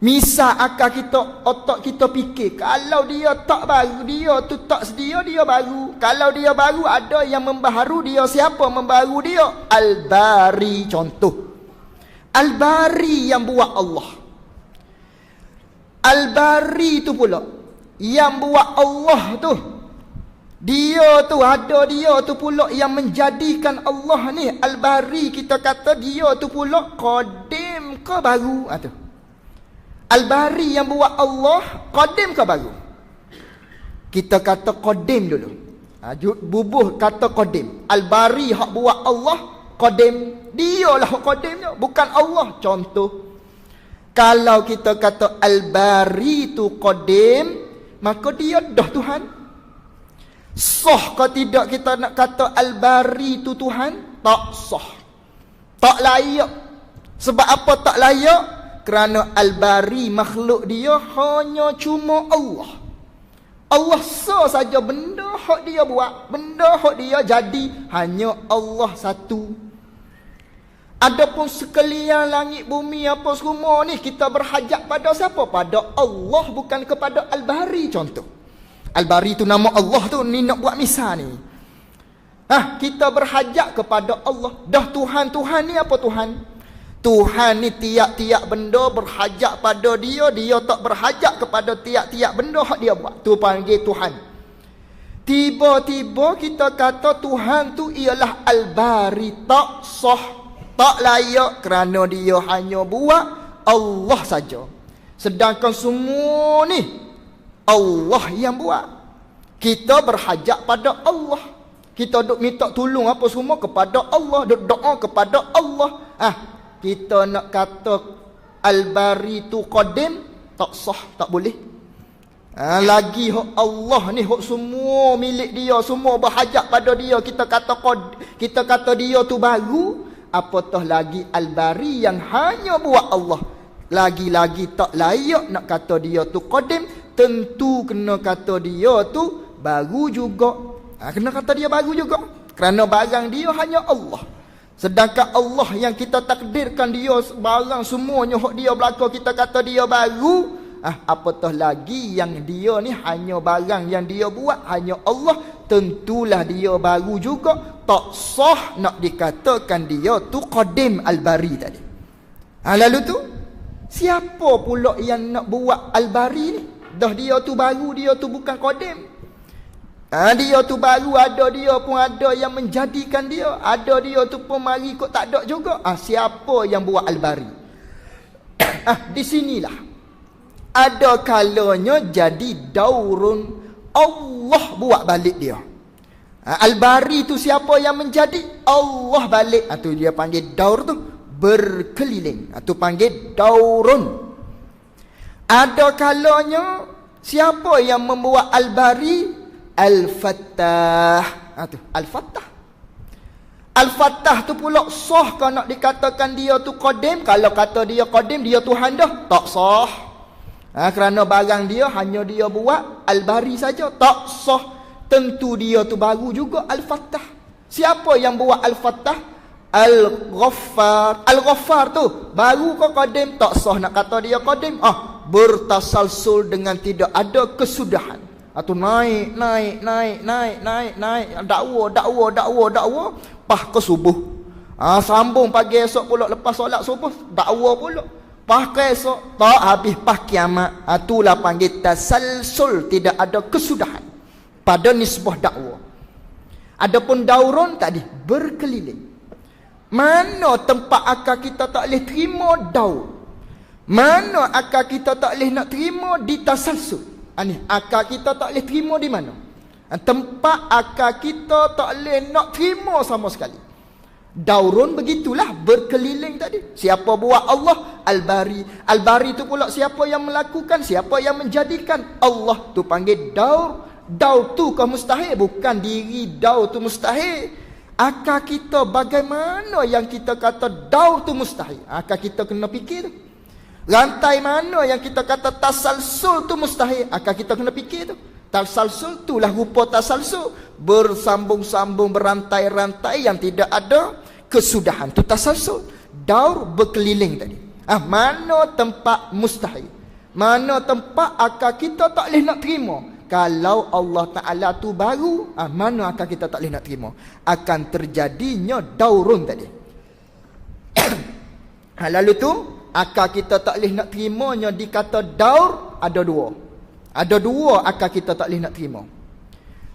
Misal akal kita, otak kita fikir, kalau dia tak baru, dia tu tak sedia, dia baru. Kalau dia baru, ada yang membaharu dia. Siapa membaharu dia? Al-Bari, contoh. Al-Bari yang buat Allah. Al-Bari tu pula yang buat Allah tu, dia tu ada, dia tu pula yang menjadikan Allah ni. Al-Bari kita kata dia tu pula qadim ke baru? Tu Al-Bari yang buat Allah, qadim ke baru? Kita kata qadim dulu. Bubuh kata qadim. Al-Bari hak buat Allah, qadim. Dialah hak qadimnya, bukan Allah. Contoh, kalau kita kata Al-Bari tu qadim, maka dia dah Tuhan. Sah ke tidak kita nak kata Al-Bari tu Tuhan? Tak sah. Tak layak. Sebab apa tak layak? Kerana Al-Bari makhluk dia hanya cuma Allah. Allah saja benda hak dia buat, benda hak dia jadi, hanya Allah satu. Adapun sekalian langit bumi apa semua ni, kita berhajat pada siapa? Pada Allah, bukan kepada Al-Bari. Contoh, Al-Bari tu nama Allah tu, ni nak buat misal ni. Kita berhajat kepada Allah. Dah Tuhan ni apa Tuhan? Tuhan ni tiap-tiap benda berhajat pada dia, dia tak berhajat kepada tiap-tiap benda hak dia buat. Tu panggil Tuhan. Tiba-tiba kita kata Tuhan tu ialah Al-Bari, tak sah, tak layak, kerana dia hanya buat Allah saja. Sedangkan semua ni Allah yang buat. Kita berhajat pada Allah. Kita duk minta tolong apa semua kepada Allah, duk doa kepada Allah. Kita nak kata Al-Bari tu qadim, tak sah, tak boleh. Lagi hak Allah ni, hak semua milik dia, semua berhajat pada dia, kita kata dia tu baru. Apatah lagi Al-Bari yang hanya buat Allah, lagi-lagi tak layak nak kata dia tu qadim, tentu kena kata dia tu baru juga. Kena kata dia baru juga. Kerana barang dia hanya Allah. Sedangkan Allah yang kita takdirkan dia barang semuanya hak dia berlaku, kita kata dia baru. Apatah lagi yang dia ni hanya barang yang dia buat hanya Allah, tentulah dia baru juga. Tak sah nak dikatakan dia tu qadim al-bari tadi. Lalu tu siapa pula yang nak buat al-bari ni? Dah dia tu baru, dia tu bukan qadim. Dia tu baru, ada dia pun ada yang menjadikan dia, ada dia tu pun mari kot tak ada juga. Siapa yang buat al-bari? Di sinilah ada kalanya jadi daurun, Allah buat balik dia. Al-bari tu siapa yang menjadi? Allah balik. Tu dia panggil daur tu berkeliling. Tu panggil daurun. Ada kalanya siapa yang membuat al-bari? Al-Fattah. Tu Al-Fattah. Al-Fattah tu pula sah kau nak dikatakan dia tu qadim. Kalau kata dia qadim, dia Tuhan dah, tak sah. Kerana barang dia hanya dia buat al-bari saja, tak sah. Tentu dia tu baru juga Al-Fattah. Siapa yang buat Al-Fattah? Al-Ghaffar. Al-Ghaffar tu baru kau qadim, tak sah nak kata dia qadim. Bertasalsul dengan tidak ada kesudahan. Tu naik. Dakwa. Pah ke subuh. Sambung pagi esok pula lepas solat subuh, dakwa pula. Pah ke esok, tak habis pah kiamat. Itulah panggil tasalsul, tidak ada kesudahan pada nisbah dakwa. Adapun daurun tadi berkeliling. Mana tempat akal kita tak boleh terima daur? Mana akal kita tak boleh nak terima di tasalsul? Akal kita tak boleh terima di mana? Tempat akal kita tak boleh nak terima sama sekali. Daurun begitulah, berkeliling tadi. Siapa buat? Allah. Al-Bari. Al-Bari tu pula siapa yang melakukan? Siapa yang menjadikan? Allah. Tu panggil daur. Daur tu kau mustahil, bukan diri daur tu mustahil. Akal kita bagaimana yang kita kata daur tu mustahil? Akal kita kena fikir. Rantai mana yang kita kata tasalsul tu mustahil? Akal kita kena fikir tu. Tasalsul tu lah rupa tasalsul, bersambung-sambung, berantai-rantai yang tidak ada kesudahan. Tu tasalsul. Daur berkeliling tadi. Mana tempat mustahil? Mana tempat akal kita tak boleh nak terima? Kalau Allah Ta'ala tu baru, mana akal kita tak boleh nak terima? Akan terjadinya daurun tadi. Lalu tu akal kita tak boleh nak terimanya dikata daur, ada dua. Ada dua akal kita tak boleh nak terima.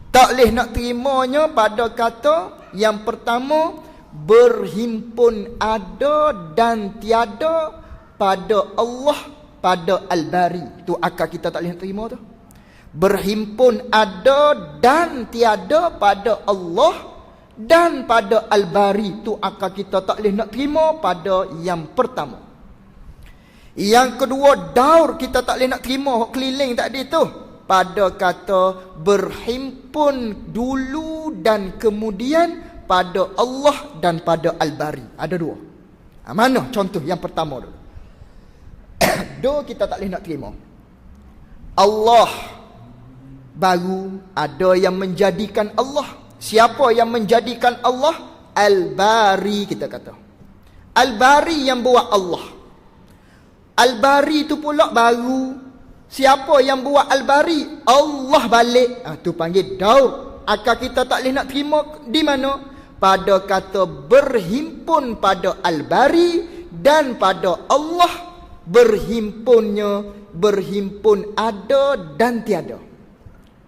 Tak boleh nak terimanya pada kata yang pertama, berhimpun ada dan tiada pada Allah, pada Al-Bari. Tu akal kita tak boleh nak terima tu. Berhimpun ada dan tiada pada Allah dan pada Al-Bari. Tu akal kita tak boleh nak terima pada yang pertama. Yang kedua, daur kita tak boleh nak terima keliling tadi tu pada kata berhimpun dulu dan kemudian pada Allah dan pada Al-Bari. Ada dua. Mana contoh yang pertama tu? Dua kita tak boleh nak terima. Allah baru, ada yang menjadikan Allah. Siapa yang menjadikan Allah? Al-Bari kita kata. Al-Bari yang buat Allah. Al-Bari tu pula baru. Siapa yang buat Al-Bari? Allah balik. Tu panggil daur. Akal kita tak boleh nak terima di mana? Pada kata berhimpun pada Al-Bari dan pada Allah. Berhimpun ada dan tiada.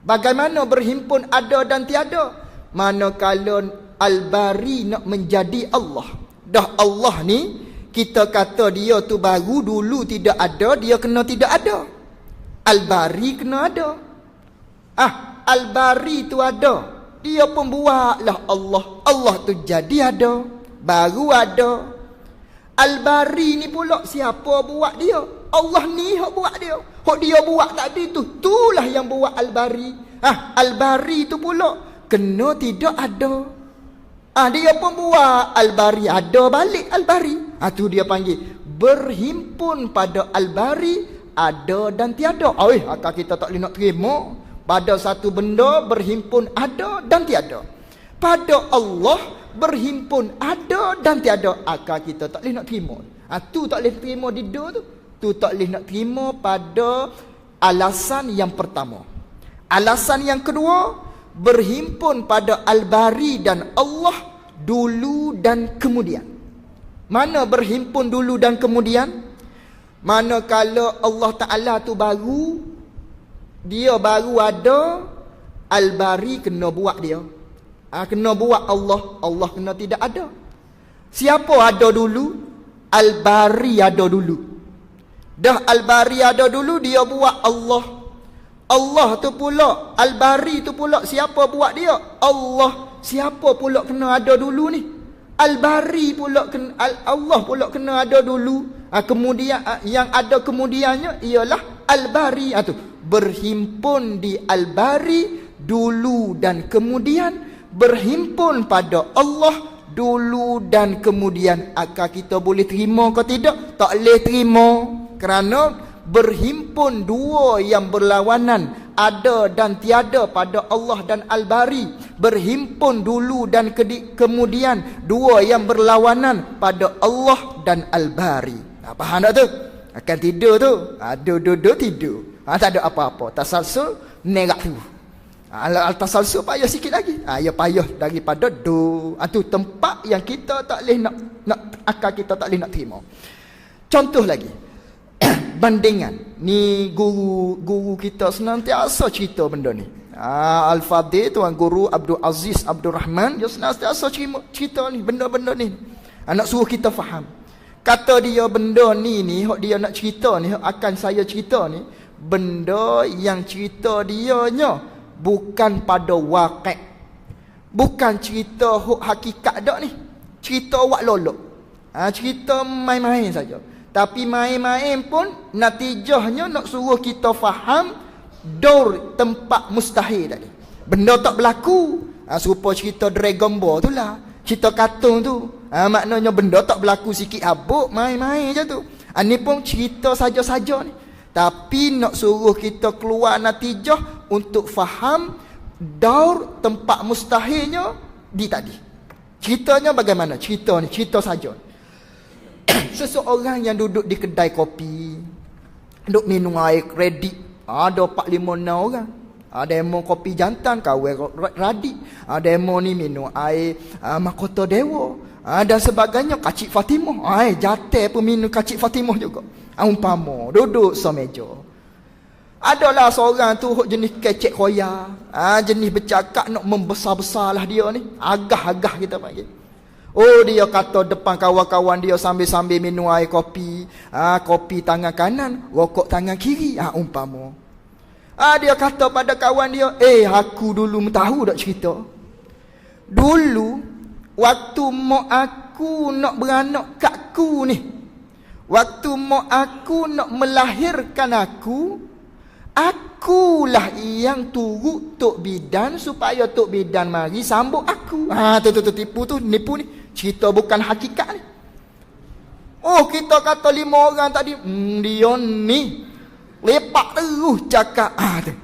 Bagaimana berhimpun ada dan tiada? Manakala Al-Bari nak menjadi Allah. Dah Allah ni kita kata dia tu baru, dulu tidak ada, dia kena tidak ada. Al-Bari kena ada. Al-Bari tu ada, dia pun buatlah Allah. Allah tu jadi ada, baru ada. Al-Bari ni pula siapa buat dia? Allah ni hak buat dia. Hak dia buat tadi tu, itulah yang buat Al-Bari. Al-Bari tu pula kena tidak ada. Dia pun buat Al-Bari, ada balik Al-Bari. Tu dia panggil berhimpun pada Al-Bari, ada dan tiada. Akal kita tak boleh nak terima pada satu benda berhimpun ada dan tiada. Pada Allah berhimpun ada dan tiada, akal kita tak boleh nak terima. Tu tak boleh terima di tu. Tu tak boleh nak terima pada alasan yang pertama. Alasan yang kedua, berhimpun pada Al-Bari dan Allah dulu dan kemudian. Mana berhimpun dulu dan kemudian? Manakala Allah Ta'ala tu baru, dia baru ada, Al-Bari kena buat dia. Kena buat Allah, Allah kena tidak ada. Siapa ada dulu? Al-Bari ada dulu. Dah Al-Bari ada dulu, dia buat Allah. Allah tu pula, Al-Bari tu pula, siapa buat dia? Allah. Siapa pula kena ada dulu ni? Al-Bari pula kena, Allah pula kena ada dulu. Kemudian yang ada kemudiannya ialah Al-Bari. Tu berhimpun di Al-Bari dulu dan kemudian, berhimpun pada Allah dulu dan kemudian. Akal kita boleh terima ke tidak? Tak boleh terima. Kerana berhimpun dua yang berlawanan, ada dan tiada pada Allah dan Al-Bari. Berhimpun dulu dan kemudian, dua yang berlawanan pada Allah dan Al-Bari. Faham tak tu? Akan tidur tu. Duduk tidur. Tak ada apa-apa. Tasalsul nerak tu. Al-tasalsul payah sikit lagi. Ya payah daripada do. Tu tempat yang kita tak boleh nak akal kita tak boleh nak terima. Contoh lagi. Bandingan. Ni guru kita senantiasa cerita benda ni. Al-Fadhil Tuan Guru Abdul Aziz Abdul Rahman, dia senantiasa cerita ni, benda-benda ni. Nak suruh kita faham. Kata dia benda ni hok dia nak cerita ni, hok akan saya cerita ni, benda yang cerita dianya bukan pada waqi'. Bukan cerita hok hakikat dak ni. Cerita wak lolok. Cerita main-main saja. Tapi main-main pun natijahnya nak suruh kita faham daur tempat mustahil tadi. Benda tak berlaku. Serupa cerita Dragon Ball tu lah. Cerita kartun tu. Maknanya benda tak berlaku sikit habuk, main-main je tu. Ni pun cerita saja-saja ni. Tapi nak suruh kita keluar natijah untuk faham daur tempat mustahilnya di tadi. Ceritanya bagaimana? Cerita ni, cerita saja. Seseorang yang duduk di kedai kopi, duduk minum air kredit. Ada 4-5 orang. Ada yang mau kopi jantan, kawin radik. Ada yang mau ni minum air mahkota dewa. Dan sebagainya, kacik Fatimah. Jatuh pun minum kacik Fatimah juga. Umpama duduk semeja. Adalah seorang tu jenis kecek koya. Jenis bercakap nak membesar-besar lah dia ni. Agah-agah kita panggil. Dia kata depan kawan-kawan dia sambil-sambil minum air kopi. Kopi tangan kanan, rokok tangan kiri. Umpama. Dia kata pada kawan dia, aku dulu tahu tak cerita. Dulu, waktu mak aku nak beranak kat aku ni. Waktu mak aku nak melahirkan aku, akulah yang turut Tok Bidan supaya Tok Bidan mari sambut aku. Tu tipu tu, nipu ni. Cerita bukan hakikat ni. Kita kata 5 orang tadi, dia ni lepak terus cakap. Tu.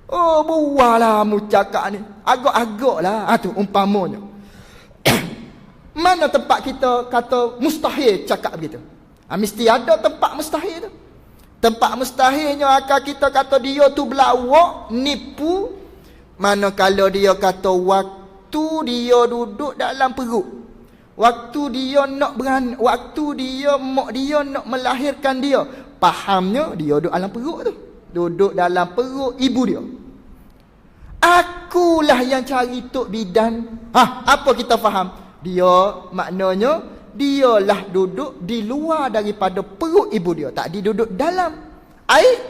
Buahlah mu cakap ni. Agak-agak lah. Tu umpamanya. Mana tempat kita kata mustahil cakap begitu? Mesti ada tempat mustahil tu. Tempat mustahilnya akal kita kata dia tu berlawak, nipu. Manakala dia kata waktu dia duduk dalam perut. Waktu dia nak waktu dia mak dia nak melahirkan dia. Fahamnya dia duduk dalam perut tu. Duduk dalam perut ibu dia. Akulah yang cari Tok Bidan. Apa kita faham? Dia maknanya dialah duduk di luar daripada perut ibu dia. Tak duduk dalam.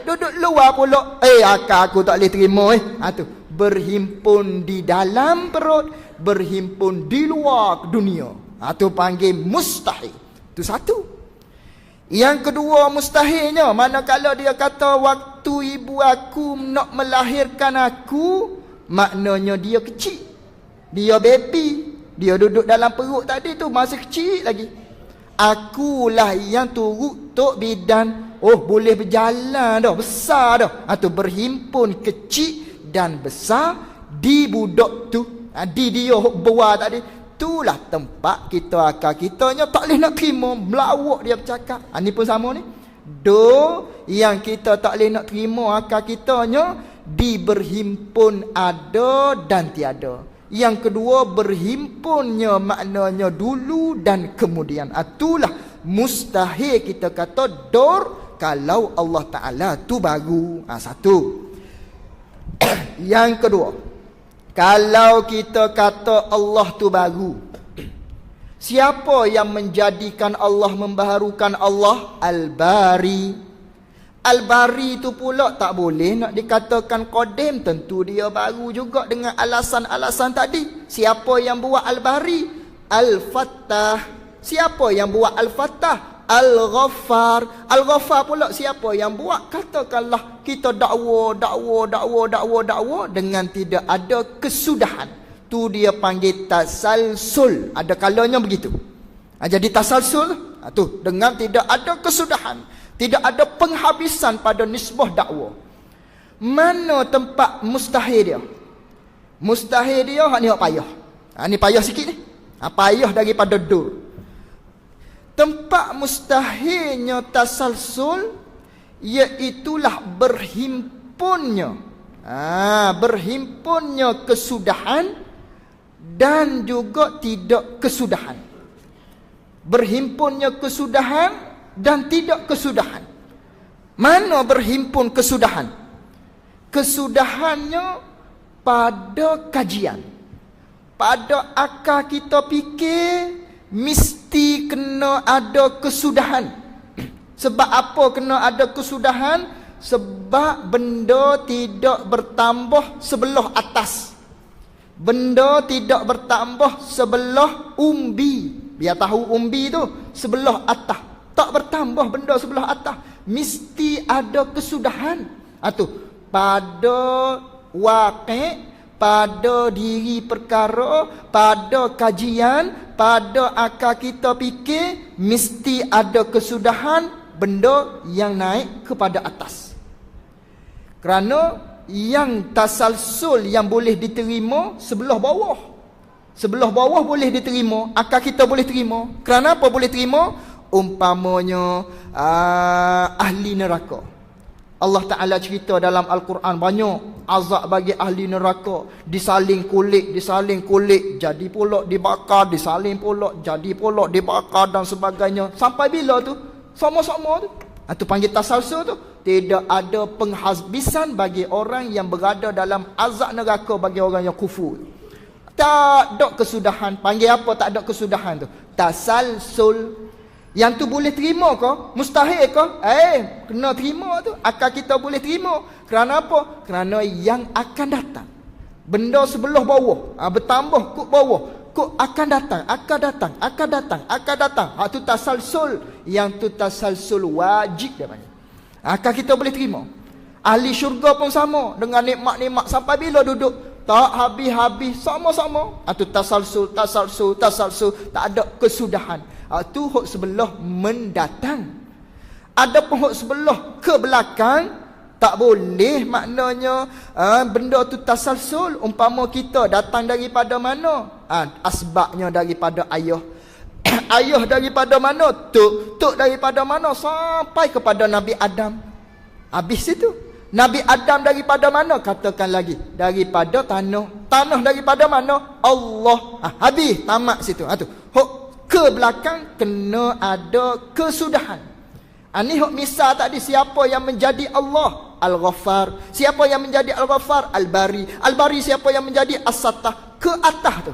Duduk luar pula. Akak aku tak boleh terima. Tu. Berhimpun di dalam perut, berhimpun di luar dunia. Tu panggil mustahil. Tu satu. Yang kedua mustahilnya, manakala dia kata waktu ibu aku nak melahirkan aku, maknanya dia kecil. Dia baby. Dia duduk dalam perut tadi tu masih kecil lagi. Akulah yang turut tok bidan. Oh, boleh berjalan dah, besar dah. Atau berhimpun kecil dan besar di budak tu. Di dia buat tadi. Itulah tempat kita akal kitanya tak boleh nak terima. Melawak dia bercakap. Ni pun sama ni. Yang kita tak boleh nak terima akal kitanya di berhimpun ada dan tiada. Yang kedua, berhimpunnya maknanya dulu dan kemudian. Itulah mustahil kita kata dor kalau Allah Ta'ala tu baru. Satu. Yang kedua, kalau kita kata Allah tu baru, siapa yang menjadikan Allah, membaharukan Allah? Al-Bari. Al-Bari tu pula tak boleh nak dikatakan qadim. Tentu dia baru juga dengan alasan-alasan tadi. Siapa yang buat Al-Bari? Al-Fattah. Siapa yang buat Al-Fattah? Al-Ghaffar. Al-Ghaffar pula siapa yang buat? Katakanlah kita dakwa dengan tidak ada kesudahan. Tu dia panggil tasalsul. Ada kalanya begitu. Jadi tasalsul tu dengan tidak ada kesudahan, tidak ada penghabisan pada nisbah dakwa. Mana tempat mustahil dia? Mustahil dia ni hak payah. Ni payah sikit ni. Payah daripada dur. Tempat mustahilnya tasalsul iaitulah berhimpunnya. Berhimpunnya kesudahan dan juga tidak kesudahan. Berhimpunnya kesudahan dan tidak kesudahan. Mana berhimpun kesudahan? Kesudahannya pada kajian. Pada akal kita fikir mesti kena ada kesudahan. Sebab apa kena ada kesudahan? Sebab benda tidak bertambah sebelah atas. Benda tidak bertambah sebelah umbi. Biar tahu umbi tu sebelah atas. Tak bertambah benda sebelah atas. Mesti ada kesudahan. Tu pada waqi', pada diri perkara, pada kajian, pada akal kita fikir, mesti ada kesudahan benda yang naik kepada atas. Kerana yang tasalsul yang boleh diterima sebelah bawah. Sebelah bawah boleh diterima, akal kita boleh terima. Kerana apa boleh terima? Umpamanya ahli neraka. Allah Ta'ala cerita dalam Al-Quran banyak azab bagi ahli neraka. Disaling kulit, jadi pula dibakar, disaling pula, jadi pula dibakar dan sebagainya. Sampai bila tu? Sama-sama tu. Itu panggil tasalsul tu. Tidak ada penghabisan bagi orang yang berada dalam azab neraka bagi orang yang kufur. Tak ada kesudahan. Panggil apa tak ada kesudahan tu? Tasalsul. Yang tu boleh terima ke? Mustahil ke? Kena terima tu. Akal kita boleh terima. Kerana apa? Kerana yang akan datang. Benda sebelah bawah. Bertambah kut bawah. Kut akan datang. Tu tasalsul. Yang tu tasalsul wajib dia panggil. Akal kita boleh terima. Ahli syurga pun sama. Dengan nikmat-nikmat sampai bila duduk? Tak habis-habis. Sama-sama. Tu tasalsul. Tak ada kesudahan. Tu hak sebelah mendatang. Ada pun hak sebelah ke belakang. Tak boleh maknanya benda tu tasalsul. Umpama kita datang daripada mana? Asbabnya daripada ayah. Ayah daripada mana? Tok daripada mana? Sampai kepada Nabi Adam. Habis itu. Nabi Adam daripada mana? Katakan lagi. Daripada tanah. Tanah daripada mana? Allah. Habis. Tamat situ. Tu. Hak ke belakang kena ada kesudahan. Ni hak misal tadi. Siapa yang menjadi Allah? Al-Ghaffar. Siapa yang menjadi Al-Ghaffar? Al-Bari. Al-Bari siapa yang menjadi As-Sattah? Ke atas tu.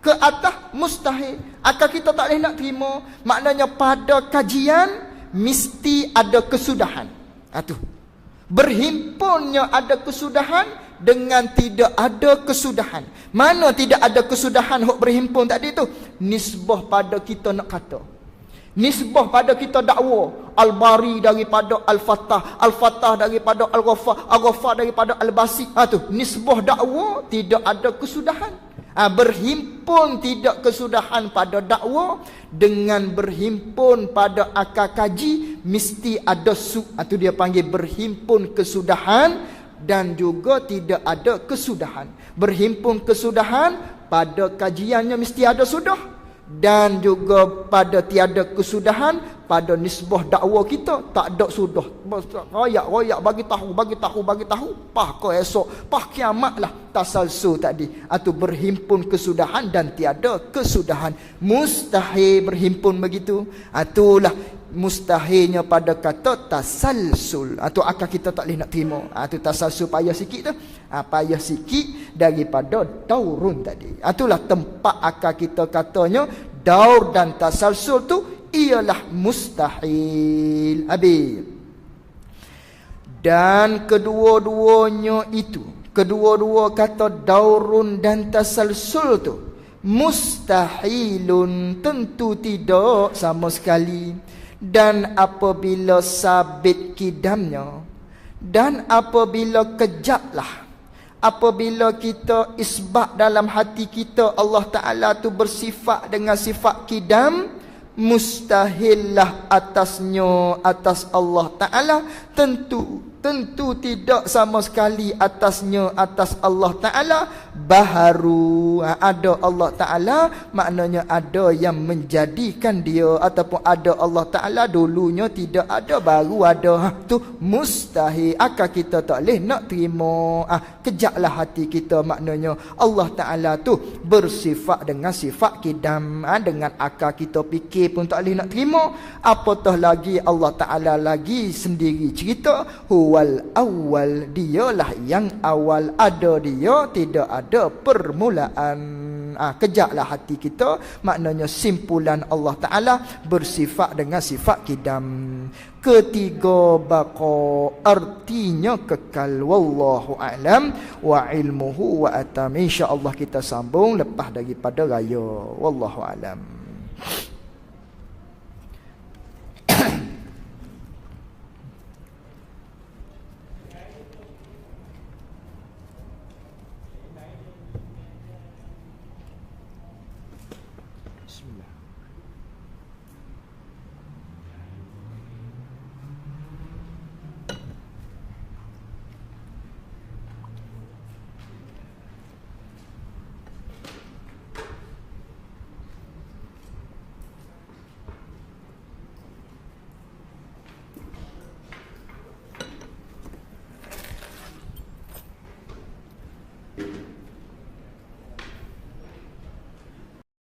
Ke atas mustahil. Akal kita tak boleh nak terima. Maknanya pada kajian mesti ada kesudahan. Tu. Berhimpunnya ada kesudahan dengan tidak ada kesudahan. Mana tidak ada kesudahan hok berhimpun tadi tu? Nisbah pada kita nak kata. Nisbah pada kita dakwa. Al-Bari daripada Al-Fattah, Al-Fattah daripada Al-Ghaffar, Al-Ghaffar daripada Al-Basi. Tu nisbah dakwa tidak ada kesudahan. Berhimpun tidak kesudahan pada dakwa, dengan berhimpun pada akal kaji mesti ada itu dia panggil berhimpun kesudahan, dan juga tidak ada kesudahan. Berhimpun kesudahan, pada kajiannya mesti ada sudah, dan juga pada tiada kesudahan, pada nisbah dakwah kita tak ada sudah. Royak bagi tahu, pah ko esok, pah kiamatlah, tasalsul tadi. Atau berhimpun kesudahan dan tiada kesudahan. Mustahil berhimpun begitu. Itulah mustahilnya pada kata tasalsul. Atau akal kita tak boleh nak terima. Itu tasalsul payah sikit tu. Payah sikit daripada daurun tadi. Itulah tempat akal kita katanya daur dan tasalsul tu ialah mustahil. Habis. Dan kedua-duanya itu, kedua-dua kata daurun dan tasalsul tu mustahilun, tentu tidak sama sekali. Dan apabila sabit kidamnya, dan apabila kejaplah, apabila kita isbat dalam hati kita Allah Ta'ala tu bersifat dengan sifat kidam, mustahillah atasnya, atas Allah Ta'ala, tentu tidak sama sekali atasnya, atas Allah Ta'ala baharu. Ada Allah Ta'ala, maknanya ada yang menjadikan dia, ataupun ada Allah Ta'ala dulunya tidak ada, baru ada. Tu mustahil, akal kita tak boleh nak terima. Kejaklah hati kita, maknanya Allah Ta'ala tu bersifat dengan sifat kidam. Dengan akal kita fikir pun tak boleh nak terima, apatah lagi Allah Ta'ala lagi sendiri cerita huwal awal, dialah yang awal, ada dia, tidak ada permulaan. Kejaklah hati kita, maknanya simpulan Allah Ta'ala bersifat dengan sifat kidam. Ketiga baqa, artinya kekal. Wallahu a'lam wa ilmuhu wa atam. InsyaAllah kita sambung lepas daripada raya. Wallahu a'lam.